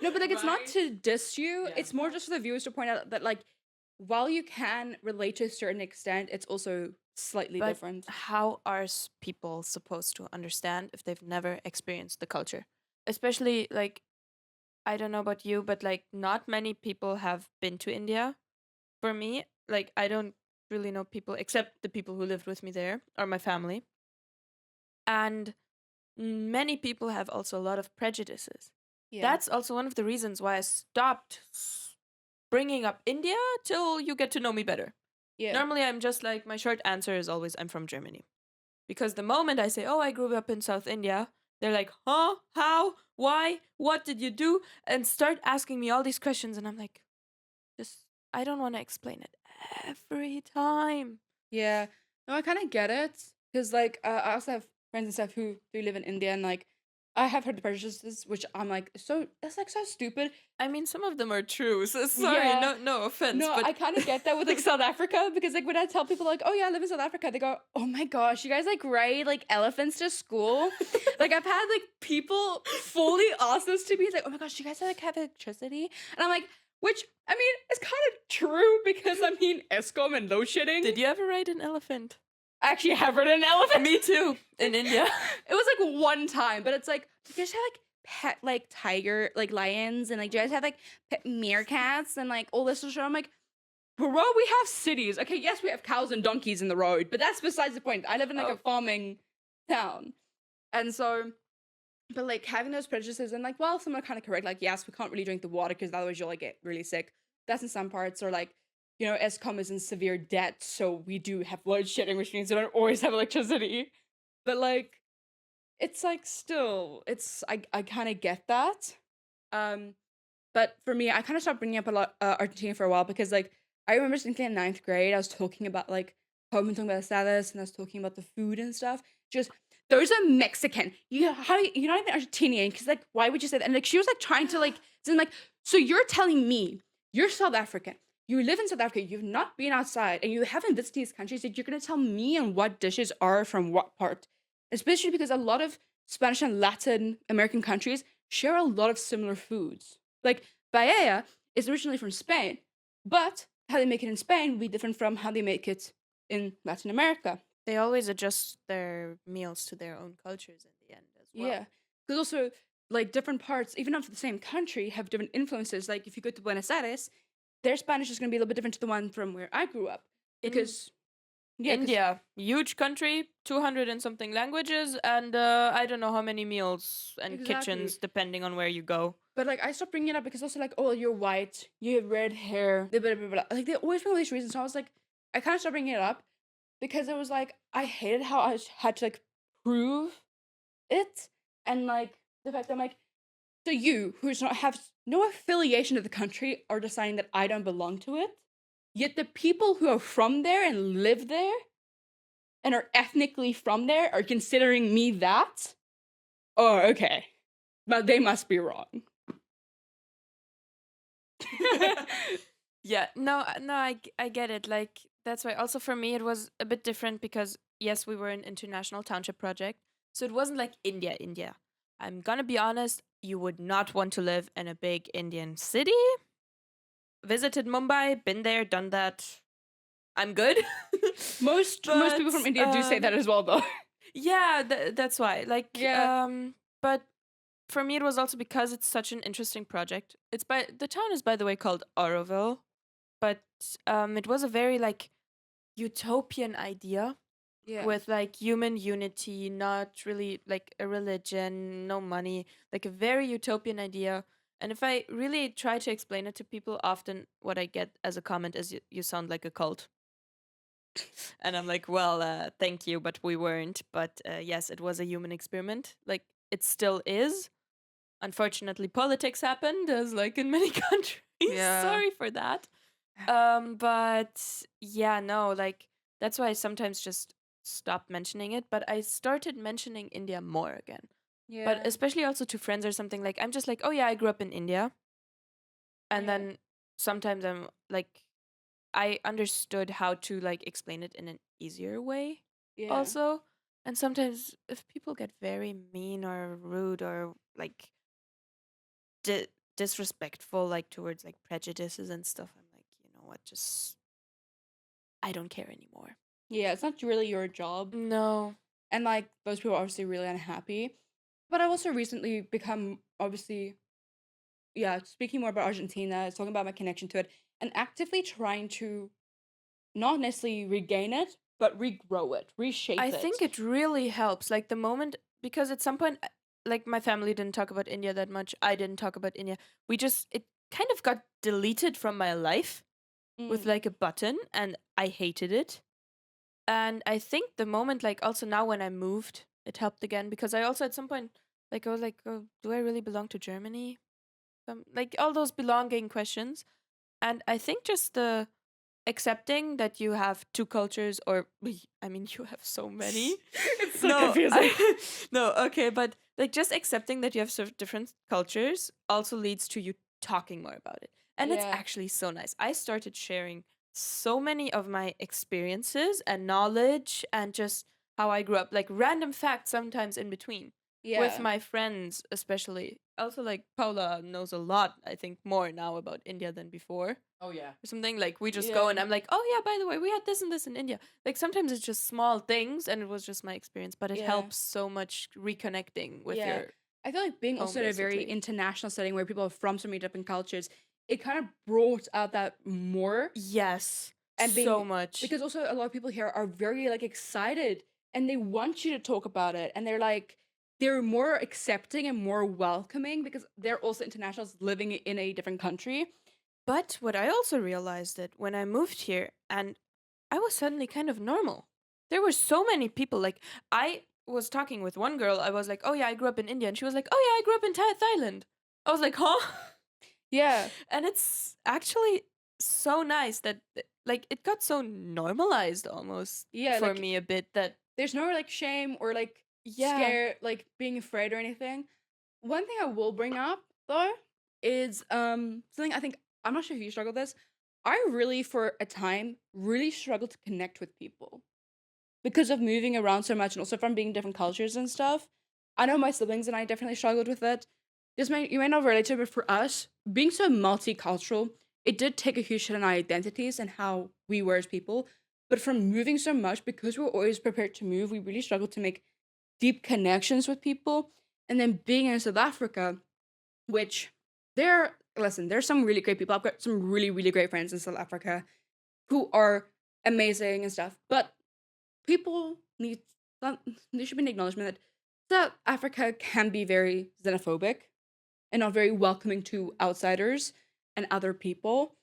A: No, but like, it's not
B: Right?
A: to diss you.
B: Yeah.
A: It's more just for the viewers to point out that like, while you can relate to a certain extent, it's also slightly
C: But
A: different.
C: how are people supposed to understand if they've never experienced the culture? Especially like, I don't know about you, but like not many people have been to India. For me, like I don't really know people except the people who lived with me there or my family. And many people have also a lot of prejudices.
A: Yeah,
C: That's also one of the reasons why I stopped bringing up India till you get to know me better.
A: yeah,
C: Normally, I'm just like, my short answer is always, I'm from Germany. Because the moment I say, oh, I grew up in South India, they're like, huh? How? Why? What did you do? And start asking me all these questions. And I'm like, just, I don't want to explain it every time.
A: yeah. No, I kind of get it because like I also have friends and stuff who do live in India, and like I have heard the prejudices, which I'm like, so that's like so stupid.
C: I mean, some of them are true. So sorry,
A: Yeah.
C: no offense.
A: No,
C: but
A: I kind of get that with like South Africa because like when I tell people like, oh yeah, I live in South Africa, they go, oh my gosh, you guys like ride like elephants to school. Like I've had like people fully ask this to me, it's like, oh my gosh, you guys like have electricity, and I'm like, which I mean, it's kind of true because I mean, Eskom and load shedding.
C: did you ever ride an elephant?
A: I actually have ridden an elephant.
C: Me too, in India.
A: It was like one time, but it's like, do you guys have like pet like tiger, like lions, and like do you guys have like pet meerkats and like all this sort of shit? I'm like, bro, we have cities. Okay, yes, we have cows and donkeys in the road, but that's besides the point. I live in like
C: Oh.
A: a farming town. And so, but like having those prejudices and like, well, some are kind of correct. Like, yes, we can't really drink the water because otherwise you'll like get really sick. That's in some parts, or like, you know, Eskom is in severe debt, so we do have load shedding, which means we don't always have electricity. But like, it's like still, it's I kind of get that. But for me, I kind of stopped bringing up a lot Argentina for a while because like I remember thinking in ninth grade, I was talking about like home and talking about the status, and I was talking about the food and stuff. Just those are Mexican. You're not even Argentinian because like why would you say that? And like she was like trying to like then like so you're telling me you're South African. You live in South Africa. You've not been outside, and you haven't visited these countries. That you're gonna tell me on what dishes are from what part, especially because a lot of Spanish and Latin American countries share a lot of similar foods. Like paella is originally from Spain, but how they make it in Spain will be different from how they make it in Latin America.
C: They always adjust their meals to their own cultures in the end as well.
A: Yeah, because also like different parts, even of the same country, have different influences. Like if you go to Buenos Aires, their Spanish is going to be a little bit different to the one from where I grew up. Because yeah, 'cause-
C: India, huge country, 200 and something languages, and I don't know how many meals and
A: Exactly.
C: kitchens depending on where you go.
A: But like I stopped bringing it up because also like, oh, you're white, you have red hair, blah, blah, blah, blah. Like they always bring all these reasons. So I was like, I kind of stopped bringing it up because it was like I hated how I had to like prove it, and like the fact that I'm like, so you who's not have no affiliation to the country are deciding that I don't belong to it. Yet the people who are from there and live there and are ethnically from there are considering me that. Oh, okay. But they must be wrong.
C: Yeah, no, I get it. Like, that's why also for me it was a bit different because, yes, we were an international township project. So it wasn't like India. I'm gonna be honest, you would not want to live in a big Indian city. Visited Mumbai, been there, done that. I'm good.
A: Most people from India do say that as well, though.
C: Yeah, that's why. Like,
A: Yeah.
C: but for me, it was also because it's such an interesting project. The town is, by the way, called Auroville, but it was a very like utopian idea
A: Yeah.
C: with like human unity, not really like a religion, no money, like a very utopian idea. And if I really try to explain it to people, often what I get as a comment is you sound like a cult. And I'm like, well, thank you, but we weren't. But yes, it was a human experiment. Like it still is. unfortunately politics happened, as like in many countries.
B: Yeah.
C: Sorry for that. But yeah, no, like that's why I sometimes just stop mentioning it. But I started mentioning India more again. But
A: Yeah.
C: especially also to friends or something, like I'm just like, oh yeah, I grew up in India. And
A: Yeah.
C: then sometimes I'm like, I understood how to like explain it in an easier way
A: Yeah.
C: also. And sometimes if people get very mean or rude or like disrespectful like towards like prejudices and stuff, I'm like, you know what, just I don't care anymore.
A: Yeah, it's not really your job.
C: No.
A: And like those people are obviously really unhappy. But I've also recently become obviously, yeah, speaking more about Argentina, talking about my connection to it, and actively trying to not necessarily regain it, but regrow it, reshape
C: I
A: it.
C: think it really helps. Like the moment, because at some point, like my family didn't talk about India that much. I didn't talk about India. It kind of got deleted from my life with like a button, and I hated it. And I think the moment, like also now when I moved, it helped again because I also at some point, like I was like, oh, do I really belong to Germany? Like all those belonging questions. And I think just the accepting that you have two cultures, or I mean, you have so many.
A: It's so
C: No,
A: confusing.
C: no, okay, but like just accepting that you have different cultures also leads to you talking more about it. And it's
A: Yeah.
C: actually so nice. I started sharing so many of my experiences and knowledge and just how I grew up, like random facts sometimes in between with
A: Yeah.
C: my friends, especially. Also, like Paula knows a lot, I think, more now about India than before
B: Oh yeah.
C: or something. Like we just
A: Yeah.
C: go and I'm like, oh yeah, by the way, we had this and this in India. Like sometimes it's just small things and it was just my experience, but it
A: Yeah.
C: helps so much reconnecting with
A: Yeah.
C: your
A: I feel like being
C: home,
A: also in a very
C: basically.
A: international setting where people are from so many different cultures, it kind of brought out that more.
C: Yes,
A: And
C: so
A: being,
C: much.
A: because also a lot of people here are very like excited and they want you to talk about it, and they're more accepting and more welcoming because they're also internationals living in a different country.
C: But what I also realized that when I moved here and I was suddenly kind of normal. There were so many people. Like I was talking with one girl. I was like, "Oh yeah, I grew up in India," and she was like, "Oh yeah, I grew up in Thailand." I was like, "Huh?"
A: Yeah.
C: And it's actually so nice that like it got so normalized almost
A: Yeah,
C: for
A: like
C: me a bit that
A: there's no like shame or like
C: yeah.
A: scare, like being afraid or anything. One thing I will bring up though is something I think, I'm not sure if you struggle with this. I really for a time really struggled to connect with people because of moving around so much and also from being in different cultures and stuff. I know my siblings and I definitely struggled with it. You may not relate to it, but for us, being so multicultural, it did take a huge hit on our identities and how we were as people. But from moving so much, because we were always prepared to move, we really struggled to make deep connections with people. And then being in South Africa, which there's some really great people. I've got some really, really great friends in South Africa who are amazing and stuff. But people need there should be an acknowledgement that South Africa can be very xenophobic and not very welcoming to outsiders and other people.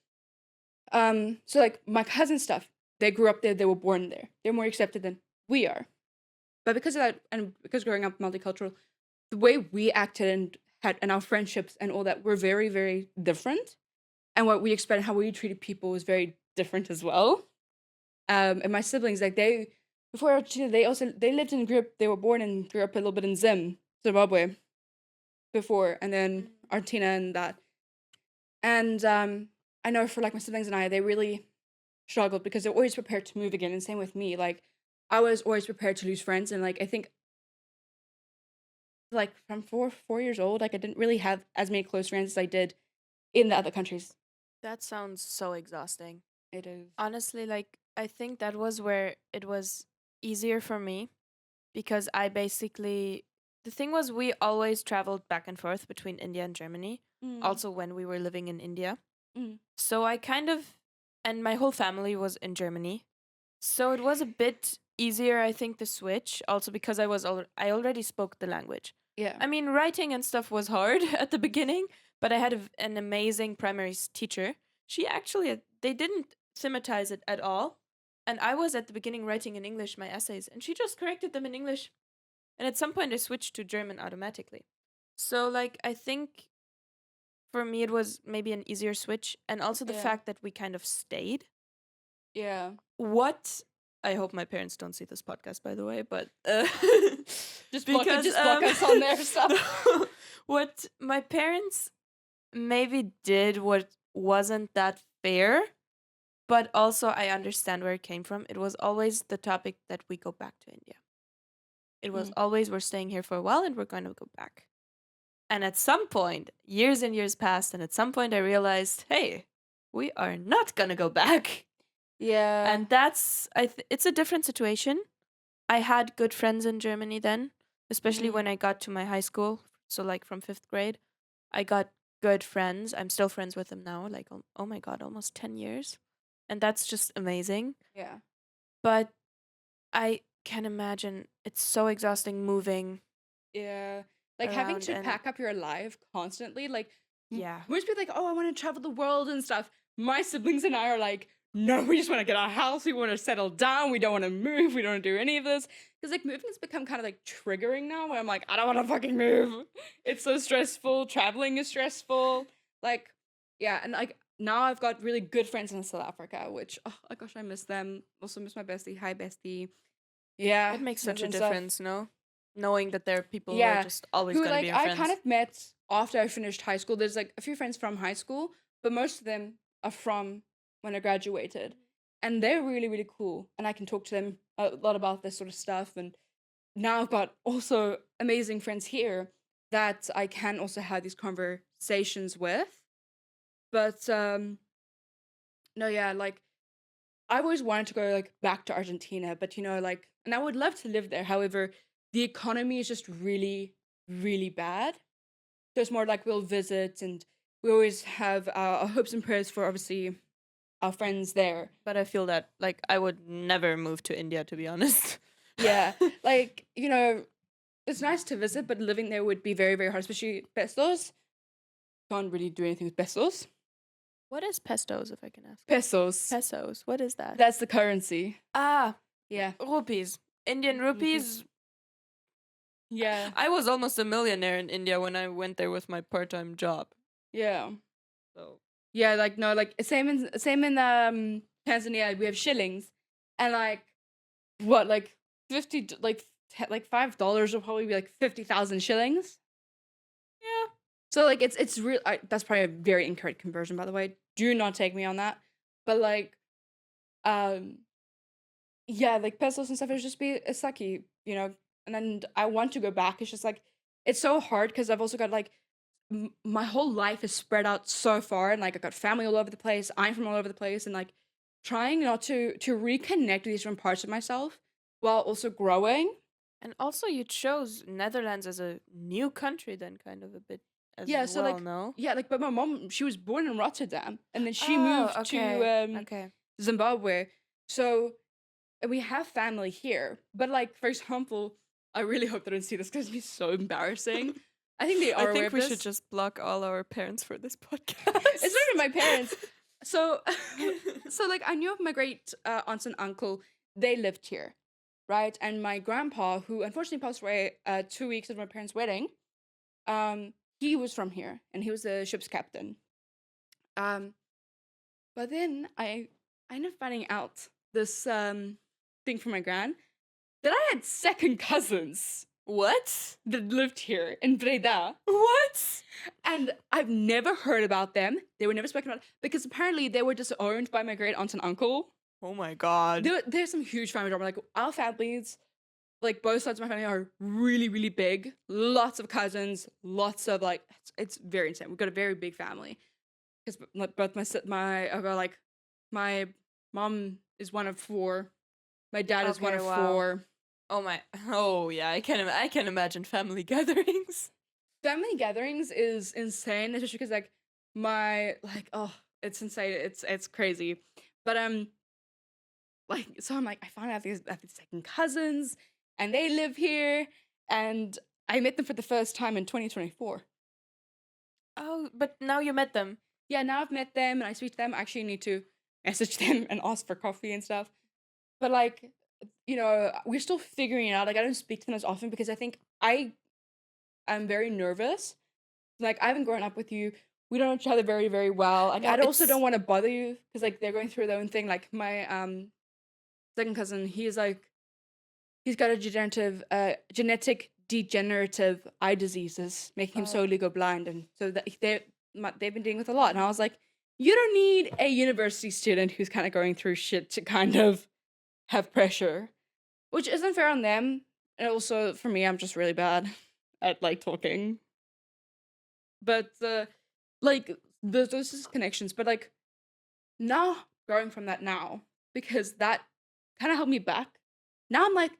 A: So like my cousin stuff, they grew up there, they were born there. They're more accepted than we are. But because of that, and because growing up multicultural, the way we acted and our friendships and all that were very, very different. And what we expected, how we treated people was very different as well. And my siblings, like before Argentina, they lived in grew up, they were born and grew up a little bit in Zimbabwe before, and then Argentina and that. And I know for like my siblings and I, they really struggled because they're always prepared to move again. And same with me, like I was always prepared to lose friends, and like I think like from 4 years old, like I didn't really have as many close friends as I did in the other countries.
C: That sounds so exhausting.
A: It is.
C: Honestly, like I think that was where it was easier for me because I basically the thing was we always traveled back and forth between India and Germany,
A: Mm,
C: also when we were living in India.
A: mm,
C: So I kind of and my whole family was in Germany. So it was a bit easier I think to switch also because I already spoke the language.
A: yeah.
C: I mean, writing and stuff was hard at the beginning, but I had an amazing primary teacher. She actually, they didn't thematize it at all. And I was at the beginning writing in English my essays, and she just corrected them in English. And at some point, I switched to German automatically. So, like, I think for me it was maybe an easier switch, and also the
A: Yeah.
C: fact that we kind of stayed.
A: Yeah.
C: What I hope my parents don't see this podcast, by the way, but
A: Just block it, just block us on their stuff.
C: what my parents maybe did what wasn't that fair, but also I understand where it came from. It was always the topic that we go back to India. It was always we're staying here for a while and we're going to go back. And at some point, years and years passed, and at some point I realized, hey, we are not gonna go back.
A: Yeah.
C: And that's it's a different situation. I had good friends in Germany then, especially when I got to my high school. So like from 5th grade, I got good friends. I'm still friends with them now, like oh my god, almost 10 years. And that's just amazing.
A: Yeah.
C: But I can imagine it's so exhausting moving.
A: Yeah. Like having
C: Around
A: to
C: and-
A: pack up your life constantly. Like,
C: Yeah.
A: most people are like, oh, I want to travel the world and stuff. My siblings and I are like, no, we just want to get our house. We want to settle down. We don't want to move. We don't want to do any of this. Because like moving has become kind of like triggering now where I'm like, I don't want to fucking move. It's so stressful. Traveling is stressful. Like, yeah. And like now I've got really good friends in South Africa, which, oh my gosh, I miss them. Also miss my bestie. Hi, bestie. Yeah.
C: It makes such a
A: and stuff.
C: difference, no? Knowing that there are people who
A: Yeah,
C: are just always
A: Who
C: going to
A: like
C: be your
A: I
C: friends.
A: kind of met after I finished high school. There's like a few friends from high school, but most of them are from when I graduated. And they're really, really cool. And I can talk to them a lot about this sort of stuff. And now I've got also amazing friends here that I can also have these conversations with. But no, yeah, like I've always wanted to go like back to Argentina, but like, and I would love to live there. However, the economy is just really, really bad. So it's more like we'll visit, and we always have our hopes and prayers for obviously our friends there.
C: But I feel that, like, I would never move to India, to be honest.
A: Yeah, like it's nice to visit, but living there would be very, very hard, especially pesos. Can't really do anything with pesos.
C: What is pestos, if I can ask?
A: Pesos.
C: Pesos. What is that?
A: That's the currency.
C: Ah,
A: Yeah.
C: rupees. Indian rupees.
A: Yeah.
C: I was almost a millionaire in India when I went there with my part-time job.
A: Yeah.
C: So
A: Yeah, like no, like same in Tanzania we have shillings, and like what like 50 like $5 will probably be like 50,000 shillings.
C: yeah,
A: So like it's real. That's probably a very incorrect conversion, by the way. Do not take me on that. But like, yeah, like pesos and stuff. It's just be it's sucky, And then I want to go back. It's just like it's so hard because I've also got like my whole life is spread out so far, and like I got family all over the place. I'm from all over the place, and like trying not to reconnect with these different parts of myself while also growing.
C: and also you chose Netherlands as a new country, then kind of a bit as
A: Yeah,
C: well.
A: so like
C: No.
A: yeah, like but my mom she was born in Rotterdam, and then she
C: Oh,
A: moved
C: okay.
A: to
C: Okay.
A: Zimbabwe. So and we have family here, but like for example, I really hope they don't see this because it'd be so embarrassing. I think they are
C: I
A: aware
C: think
A: of
C: we
A: this.
C: should just block all our parents for this podcast.
A: It's not even my parents. So, so like I knew of my great aunts and uncle. They lived here, right? And my grandpa, who unfortunately passed away 2 weeks after my parents' wedding, he was from here, and he was a ship's captain. But then I ended up finding out this thing from my gran that I had second cousins
C: What?
A: that lived here in Breda.
C: What?
A: And I've never heard about them. They were never spoken about because apparently they were disowned by my great aunt and uncle.
C: Oh my god.
A: There's some huge family drama. Like our families, like both sides of my family are really, really big. Lots of cousins, lots of like it's very insane. We've got a very big family. Because both my mom is one of 4. My dad is one
C: Okay,
A: of
C: wow.
A: 4.
C: Oh my. Oh yeah, I can imagine family gatherings.
A: Family gatherings is insane, especially because like it's insane. It's crazy. But like so I'm like I found out I have these second cousins and they live here, and I met them for the first time in 2024.
C: Oh, but now you met them.
A: Yeah, now I've met them and I speak to them. I actually need to message them and ask for coffee and stuff. But like, we're still figuring it out. Like I don't speak to them as often because I think I'm very nervous. Like, I haven't grown up with you. We don't know each other very, very well. Like,
C: No,
A: I also
C: it's
A: don't want to bother you because like they're going through their own thing. Like my second cousin, he's got a genetic degenerative eye diseases, making him so legal blind, and so that they've been dealing with a lot. And I was like, you don't need a university student who's kind of going through shit to kind of have pressure, which isn't fair on them. And also for me, I'm just really bad at like talking. But like those is connections. But like now growing from that now, because that kind of held me back. Now I'm like,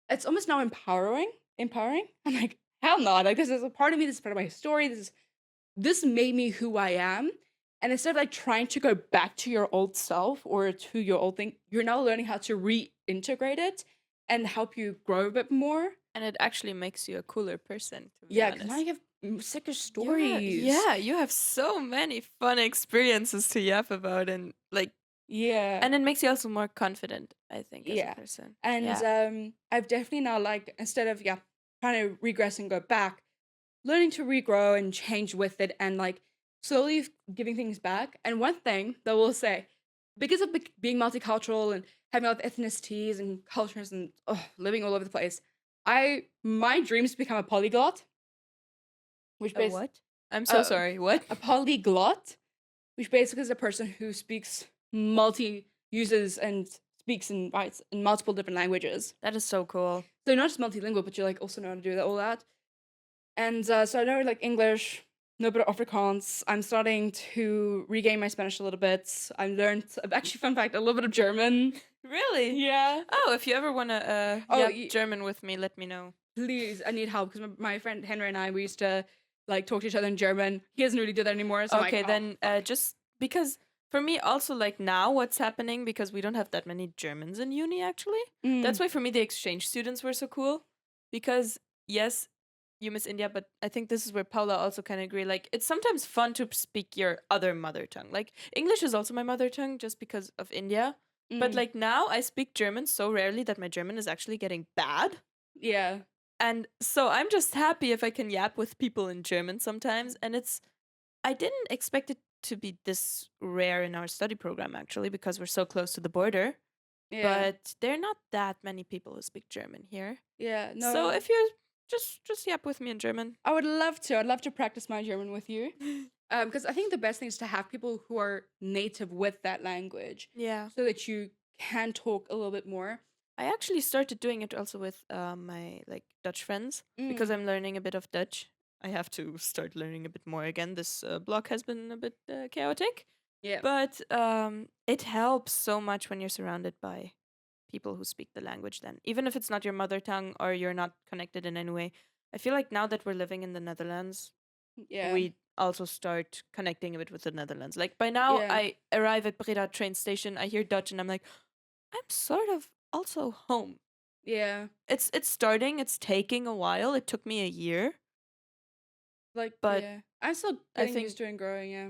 A: it's almost now empowering. I'm like, hell no! Like this is a part of me. This is part of my story. This made me who I am. And instead of like trying to go back to your old self or to your old thing, you're now learning how to reintegrate it and help you grow a bit more.
C: and it actually makes you a cooler person, to be
A: Yeah, because now
C: honest.
A: you have sicker
C: Yeah,
A: stories.
C: yeah, you have so many fun experiences to yap about, and like,
A: Yeah.
C: and it makes you also more confident, I think, as a
A: Yeah.
C: person.
A: And
C: Yeah.
A: I've definitely now like instead of trying to regress and go back, learning to regrow and change with it and like slowly giving things back. And one thing that we'll say, because of being multicultural and having all the ethnicities and cultures and living all over the place, my dream is to become a polyglot, which
C: A
A: basically
C: what? I'm so sorry. What?
A: a polyglot, which basically is a person who speaks uses and speaks and writes in multiple different languages.
C: That is so cool.
A: So not just multilingual, but you like also know how to do all that. And so I know like English, no bit of Afrikaans. I'm starting to regain my Spanish a little bit. Actually, fun fact, a little bit of German.
C: Really?
A: Yeah.
C: Oh, if you ever want to
A: Oh,
C: German with me, let me know.
A: Please, I need help because my friend Henry and I, we used to like talk to each other in German. He doesn't really do that anymore. So
C: Okay,
A: I'm like,
C: then
A: fuck.
C: just because for me also, like, now what's happening, because we don't have that many Germans in uni actually. That's why for me the exchange students were so cool, because yes, you miss India, but I think this is where Paula also kind of agree. Like, it's sometimes fun to speak your other mother tongue. Like, English is also my mother tongue just because of India. But like now I speak German so rarely that my German is actually getting bad.
A: Yeah.
C: And so I'm just happy if I can yap with people in German sometimes. And I didn't expect it to be this rare in our study program, actually, because we're so close to the border.
A: Yeah.
C: But there are not that many people who speak German here.
A: Yeah. No.
C: So if you just yap with me in German.
A: I would love to. I'd love to practice my German with you. Because I think the best thing is to have people who are native with that language.
C: Yeah.
A: So that you can talk a little bit more.
C: I actually started doing it also with my like Dutch friends because I'm learning a bit of Dutch. I have to start learning a bit more again. This block has been a bit chaotic.
A: Yeah.
C: But it helps so much when you're surrounded by people who speak the language then. Even if it's not your mother tongue or you're not connected in any way. I feel like now that we're living in the Netherlands, we also start connecting a bit with the Netherlands. Like by now, I arrive at Breda train station, I hear Dutch, and I'm like, I'm sort of also home.
A: Yeah.
C: It's starting. It's taking a while. It took me a year.
A: Like,
C: But
A: I'm still
C: I
A: getting
C: think
A: used to and growing. Yeah.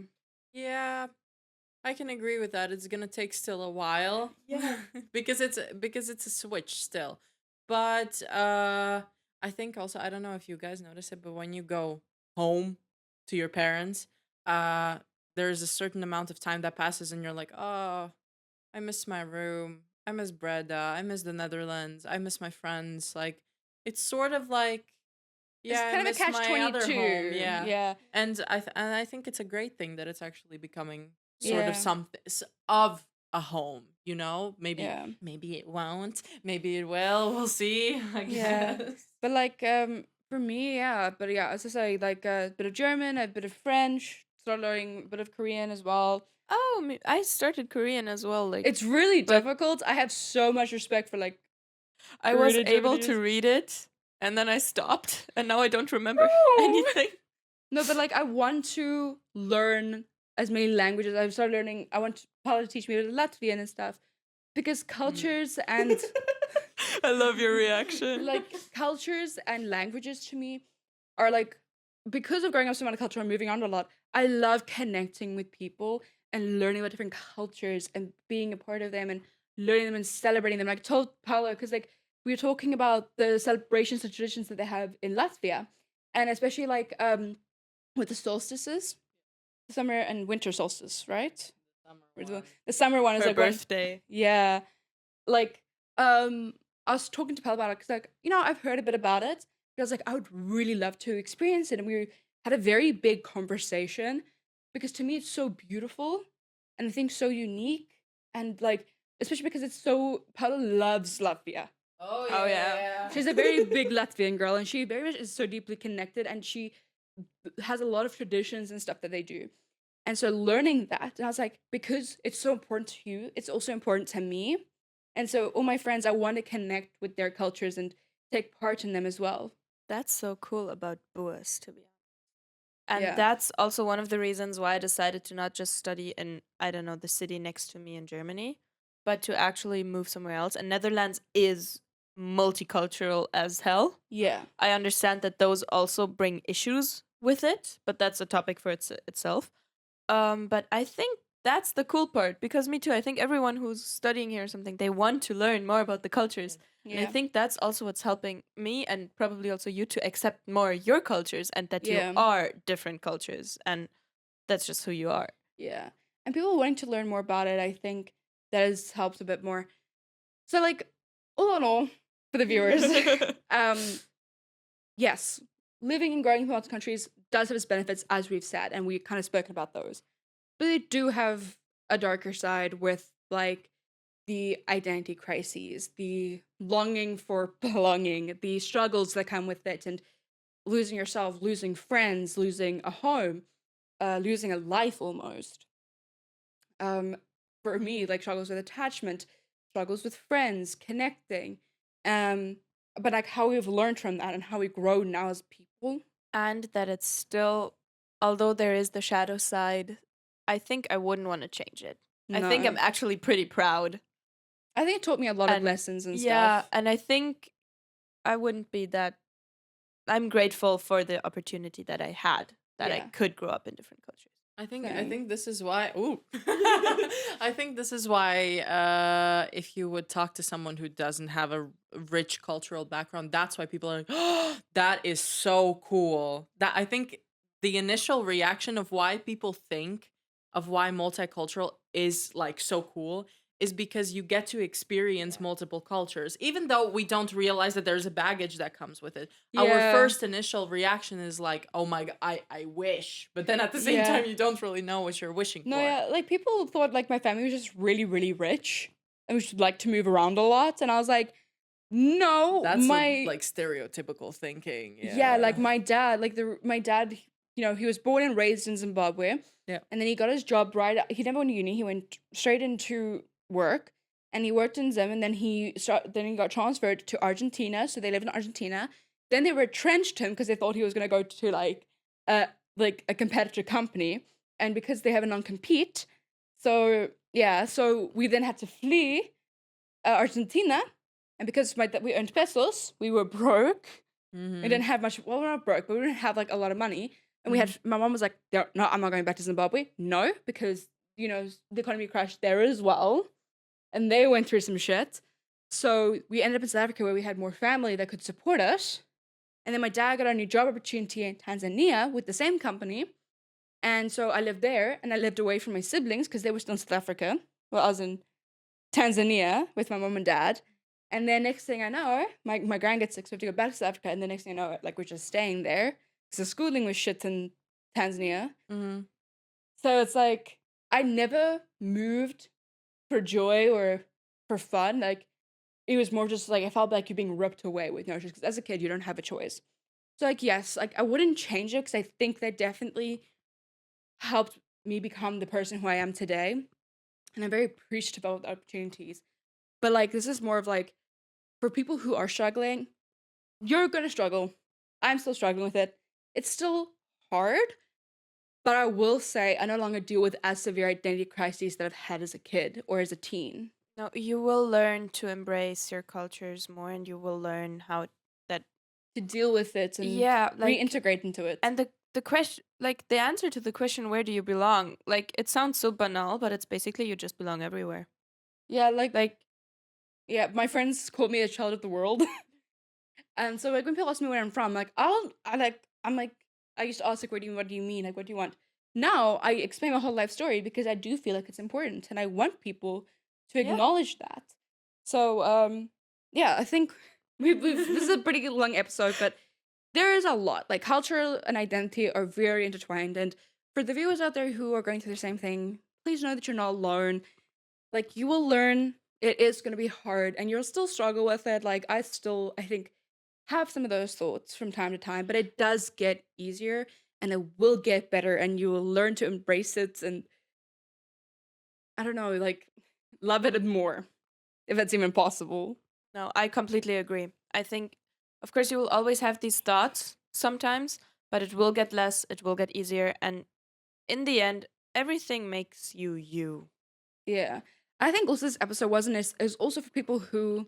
B: Yeah, I can agree with that. It's gonna take still a while.
C: Yeah.
B: because it's a switch still. But I think also, I don't know if you guys notice it, but when you go home to your parents, there's a certain amount of time that passes and you're like, oh, I miss my room. I miss Breda. I miss the Netherlands. I miss my friends. Like, it's sort of like,
A: It's
B: yeah, I
A: kind of a
B: miss my other home.
A: catch-22.
B: Yeah.
A: Yeah.
B: And I think it's a great thing that it's actually becoming sort of
A: Yeah.
B: something of a home, you know? Maybe
A: Yeah.
B: maybe it won't, maybe it will. We'll see, I
A: Yeah.
B: guess.
A: But like for me, yeah. But yeah, as I say, like a bit of German, a bit of French, start learning a bit of Korean as well.
C: Oh, I started Korean as well. Like,
A: It's really
C: but-
A: difficult. I have so much respect for like
C: I was
A: Korean
C: able to
A: activities.
C: read it, and then I stopped, and now I don't remember anything.
A: No, but like I want to learn as many languages. I've started learning. I want Paula to teach me Latvian and stuff because cultures and
C: I love your reaction.
A: like cultures and languages to me are like, because of growing up so monocultural and moving on a lot, I love connecting with people and learning about different cultures and being a part of them and learning them and celebrating them. Like I told Paula, because like we were talking about the celebrations and traditions that they have in Latvia. And especially like with the solstices, the summer and winter solstice, right? The summer one is
C: Her
A: like when,
C: birthday.
A: yeah, like I was talking to Pal about it because like I've heard a bit about it. But I was like I would really love to experience it, and we had a very big conversation because to me it's so beautiful and I think so unique, and like especially because it's so Pal loves Latvia.
B: Oh
C: Oh, yeah.
A: She's a very big Latvian girl, and she very much is so deeply connected, and she has a lot of traditions and stuff that they do. And so learning that, and I was like, because it's so important to you, it's also important to me. And so all my friends, I want to connect with their cultures and take part in them as well.
C: That's so cool about Boas, to be honest. And
A: Yeah.
C: that's also one of the reasons why I decided to not just study in, I don't know, the city next to me in Germany, but to actually move somewhere else. And Netherlands is multicultural as hell.
A: Yeah.
C: I understand that those also bring issues with it, but that's a topic for itself. But I think that's the cool part because me too. I think everyone who's studying here or something, they want to learn more about the cultures. And I
A: Yeah.
C: think that's also what's helping me and probably also you to accept more your cultures and that you
A: Yeah.
C: are different cultures and that's just who you are.
A: Yeah. And people wanting to learn more about it, I think that has helped a bit more. So like all in all, for the viewers, um, yes, living and growing in multiple countries does have its benefits, as we've said, and we kind of spoken about those. But they do have a darker side with like the identity crises, the longing for belonging, the struggles that come with it, and losing yourself, losing friends, losing a home, losing a life almost. Um, for me, like struggles with attachment, struggles with friends, connecting. Um, but like how we've learned from that and how we grow now as people.
C: And that it's still, although there is the shadow side, I think I wouldn't want to change it. I think I'm
A: No.
C: actually pretty proud.
A: I think it taught me a lot of
C: And
A: lessons and
C: yeah,
A: stuff.
C: and I think I wouldn't be that. I'm grateful for the opportunity that I had, that I
A: Yeah.
C: could grow up in different cultures.
B: I
A: Same.
B: think this is why. Ooh, I think this is why. If you would talk to someone who doesn't have a rich cultural background, that's why people are like, "Oh, that is so cool." That I think the initial reaction of why people think of why multicultural is like so cool is because you get to experience multiple cultures, even though we don't realize that there's a baggage that comes with it. Our
A: Yeah.
B: first initial reaction is like, oh my god, I wish, but then at the same
A: Yeah.
B: time you don't really know what you're wishing
A: No,
B: for.
A: yeah, like people thought like my family was just really, really rich and we should like to move around a lot. And I was like, no,
B: That's
A: my
B: like stereotypical thinking.
A: yeah, like my dad, my dad, he was born and raised in Zimbabwe.
B: Yeah.
A: And then he got his job he never went to uni, he went straight into work and he worked in Zim, and then he got transferred to Argentina. So they lived in Argentina. Then they retrenched him because they thought he was gonna go to like a competitor company. And because they have a non-compete, so yeah, so we then had to flee Argentina, and because we earned pesos, we were broke.
B: Mhm.
A: We didn't have much. Well, we're not broke, but we didn't have like a lot of money. And we had my mom was like, "No, I'm not going back to Zimbabwe." No, because the economy crashed there as well, and they went through some shit. So we ended up in South Africa where we had more family that could support us. And then my dad got a new job opportunity in Tanzania with the same company. And so I lived there, and I lived away from my siblings because they were still in South Africa. Well, I was in Tanzania with my mom and dad. And then next thing I know, my grand gets sick, so we have to go back to South Africa. And then next thing I know, like we're just staying there because the schooling was shit in Tanzania.
B: Mhm.
A: So it's like I never moved for joy or for fun. Like it was more just like I felt like you're being ripped away with no choice. Because as a kid, you don't have a choice. So like yes, like I wouldn't change it because I think that definitely helped me become the person who I am today. And I'm very appreciative of the opportunities. But like this is more of like for people who are struggling, you're gonna struggle. I'm still struggling with it. It's still hard, but I will say I no longer deal with as severe identity crises that I've had as a kid or as a teen.
C: No, you will learn to embrace your cultures more and you will learn how that
A: To deal with it and
C: like
A: reintegrate into it.
C: and the question, like the answer to the question, where do you belong? Like it sounds so banal, but it's basically you just belong everywhere.
A: yeah, like
C: Like
A: yeah, my friends call me a child of the world. And so like when people ask me where I'm from, like I I'm like, I used to ask like, what do you mean? Like, what do you want? Now I explain my whole life story because I do feel like it's important and I want people to
C: Yeah.
A: acknowledge that. So yeah, I think this is a pretty long episode, but there is a lot. Like culture and identity are very intertwined, and for the viewers out there who are going through the same thing, please know that you're not alone. Like you will learn. It is going to be hard, and you'll still struggle with it. Like I think, have some of those thoughts from time to time, but it does get easier, and it will get better, and you will learn to embrace it, and I don't know, like love it more, if that's even possible.
C: No, I completely agree. I think, of course, you will always have these thoughts sometimes, but it will get less, it will get easier. And in the end, everything makes you you.
A: Yeah. I think also this episode wasn't is also for people who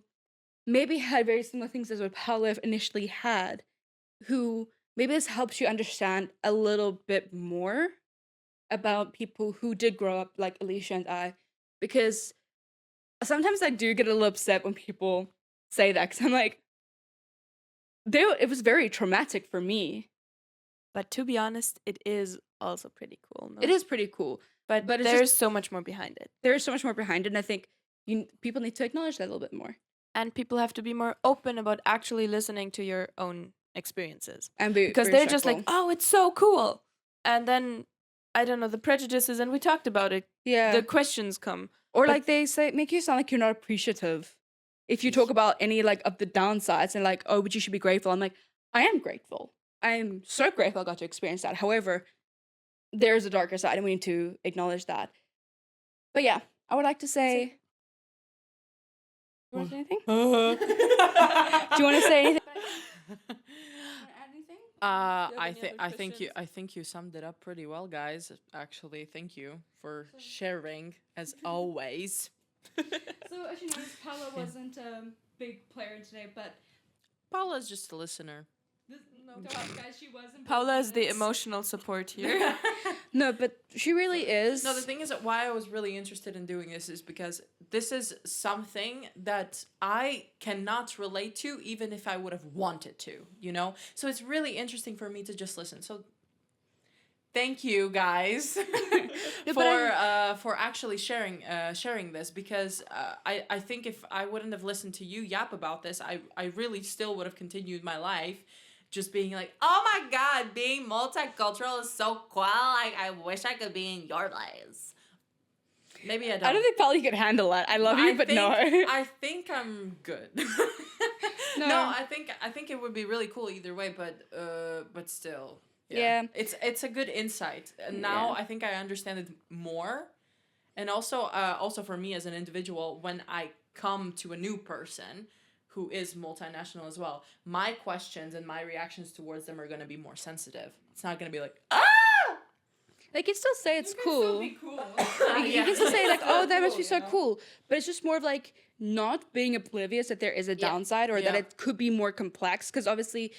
A: maybe had very similar things as what Paula initially had, who maybe this helps you understand a little bit more about people who did grow up like Alisha and I, because sometimes I do get a little upset when people say that, because I'm like, it was very traumatic for me.
C: But to be honest, it is also pretty cool. No?
A: It is pretty cool,
C: But
A: it's
C: there's
A: just,
C: so much more behind it.
A: there's so much more behind it, and I think people need to acknowledge that a little bit more.
C: And people have to be more open about actually listening to your own experiences.
A: And
C: Because they're just like, oh, it's so cool. And then, I don't know, the prejudices, and we talked about it.
A: yeah,
C: The questions come.
A: or
C: but-
A: like they say, make you sound like you're not appreciative. If you talk about any like of the downsides and like, oh, but you should be grateful. I'm like, I am grateful. I'm so grateful I got to experience that. However, there's a darker side, and we need to acknowledge that. But yeah, I would like to say. You want to say anything? Do you want to say anything? Add anything?
B: I think you summed it up pretty well, guys. Actually, thank you for sharing as always.
A: So as you noticed, Paula wasn't a big player today, but
B: Paula's just a listener.
A: guys, she wasn't.
C: Paula is the emotional support here.
A: No, but she really is.
B: No, the thing is that why I was really interested in doing this is because this is something that I cannot relate to, even if I would have wanted to, you know? So it's really interesting for me to just listen. So thank you guys for actually sharing this, because I think if I wouldn't have listened to you yap about this, I really still would have continued my life just being like, oh my god, being multicultural is so cool. Like, I wish I could be in your lives. Maybe I don't.
A: I don't think Paula could handle that. I love you, but no.
B: I think I'm good.
A: No.
B: No, I think it would be really cool either way, but still.
A: Yeah.
B: It's a good insight. And now
A: Yeah.
B: I think I understand it more. And also for me as an individual, when I come to a new person who is multinational as well, my questions and my reactions towards them are going to be more sensitive. It's not going to be like, ah!
A: They can still say it's cool.
B: You
A: You can still say like, oh, that must be so cool. But it's just more of like not being oblivious that there is a downside, or that
B: Yeah.
A: it could be more complex. Because obviously,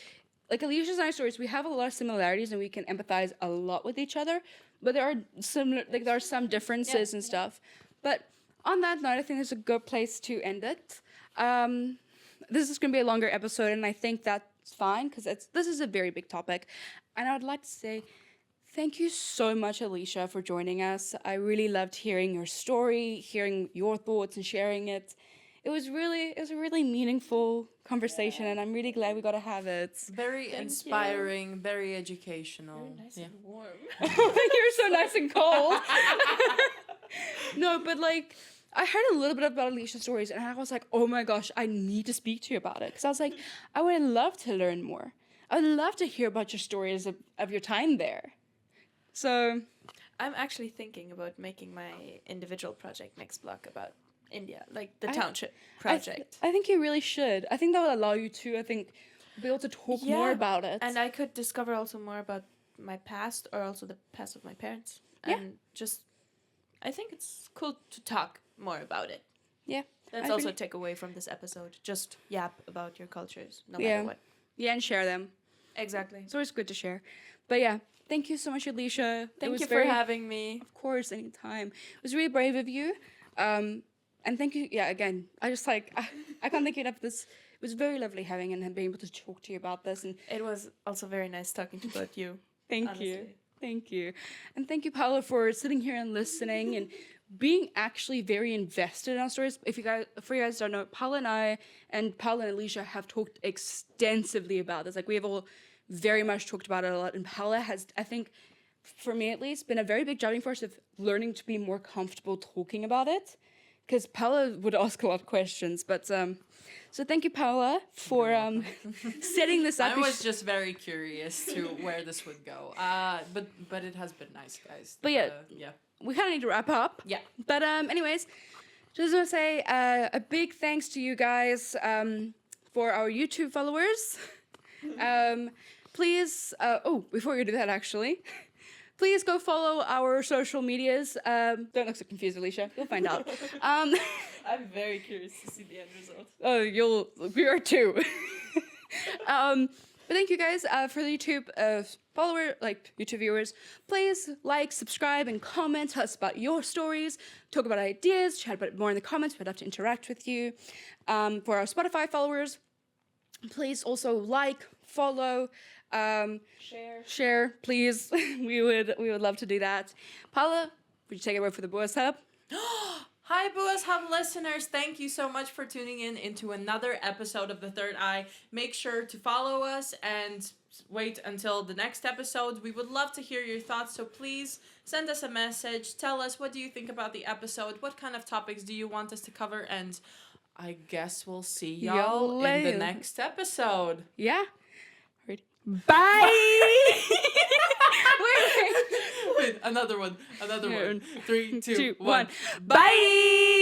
A: like Alicia's and I stories, we have a lot of similarities and we can empathize a lot with each other. But there are some differences and stuff. But on that note, I think it's a good place to end it. This is going to be a longer episode, and I think that's fine because this is a very big topic. And I would like to say thank you so much, Alisha, for joining us. I really loved hearing your story, hearing your thoughts, and sharing it. It was a really meaningful conversation, and I'm really glad we got to have it.
B: Very inspiring, very educational.
C: And warm.
A: You're so nice and cold. No, but like, I heard a little bit about Alicia's stories, and I was like, oh my gosh, I need to speak to you about it. Because I was like, I would love to learn more. I would love to hear about your stories of your time there. So,
C: I'm actually thinking about making my individual project next block about India, like the township project.
A: I think you really should. I think that would allow you to, be able to talk more about it.
C: And I could discover also more about my past, or also the past of my parents.
A: Yeah.
C: And just, I think it's cool to talk more about it.
A: Yeah.
C: That's
A: I
C: also
A: really-
C: a takeaway from this episode. Just yap about your cultures, no
A: Yeah.
C: matter what.
A: Yeah, and share them.
C: Exactly.
A: It's always good to share. But yeah, thank you so much, Alisha.
C: Thank you for having me.
A: Of course, anytime. It was really brave of you. And thank you, again, I just I can't thank you enough. was very lovely having and being able to talk to you about this. And
C: It was also very nice talking to both you.
A: thank
C: honestly.
A: you. Thank you. And thank you, Paula, for sitting here and listening and being actually very invested in our stories. For you guys don't know, Paula and Alisha have talked extensively about this. Like, we have all very much talked about it a lot. And Paula has, I think, for me at least, been a very big driving force of learning to be more comfortable talking about it. Because Paula would ask a lot of questions. But so thank you, Paula, for setting this up.
B: I was just very curious to where this would go. But it has been nice, guys.
A: But yeah.
B: Yeah.
A: We kind of need to wrap up.
B: Yeah.
A: But anyways, just want to say a big thanks to you guys for our YouTube followers. Please, before we do that, actually, please go follow our social medias. Don't look so confused, Alisha. You'll find out.
C: I'm very curious to see the end result.
A: Oh, we are too. But thank you guys for the YouTube YouTube viewers. Please like, subscribe, and comment. Tell us about your stories. Talk about ideas. Chat about it more in the comments. We'd love to interact with you. For our Spotify followers, please also like, follow, share, please. we would love to do that. Paula, would you take it away for the Boas Hub?
B: Hi, Boas Hub listeners. Thank you so much for tuning in into another episode of The Third Eye. Make sure to follow us and wait until the next episode. We would love to hear your thoughts, so please send us a message. Tell us, what do you think about the episode? What kind of topics do you want us to cover? And I guess we'll see y'all in the next episode.
A: Yeah.
C: Bye!
A: Wait.
B: Wait, another one. 3, 2, 1.
C: Bye!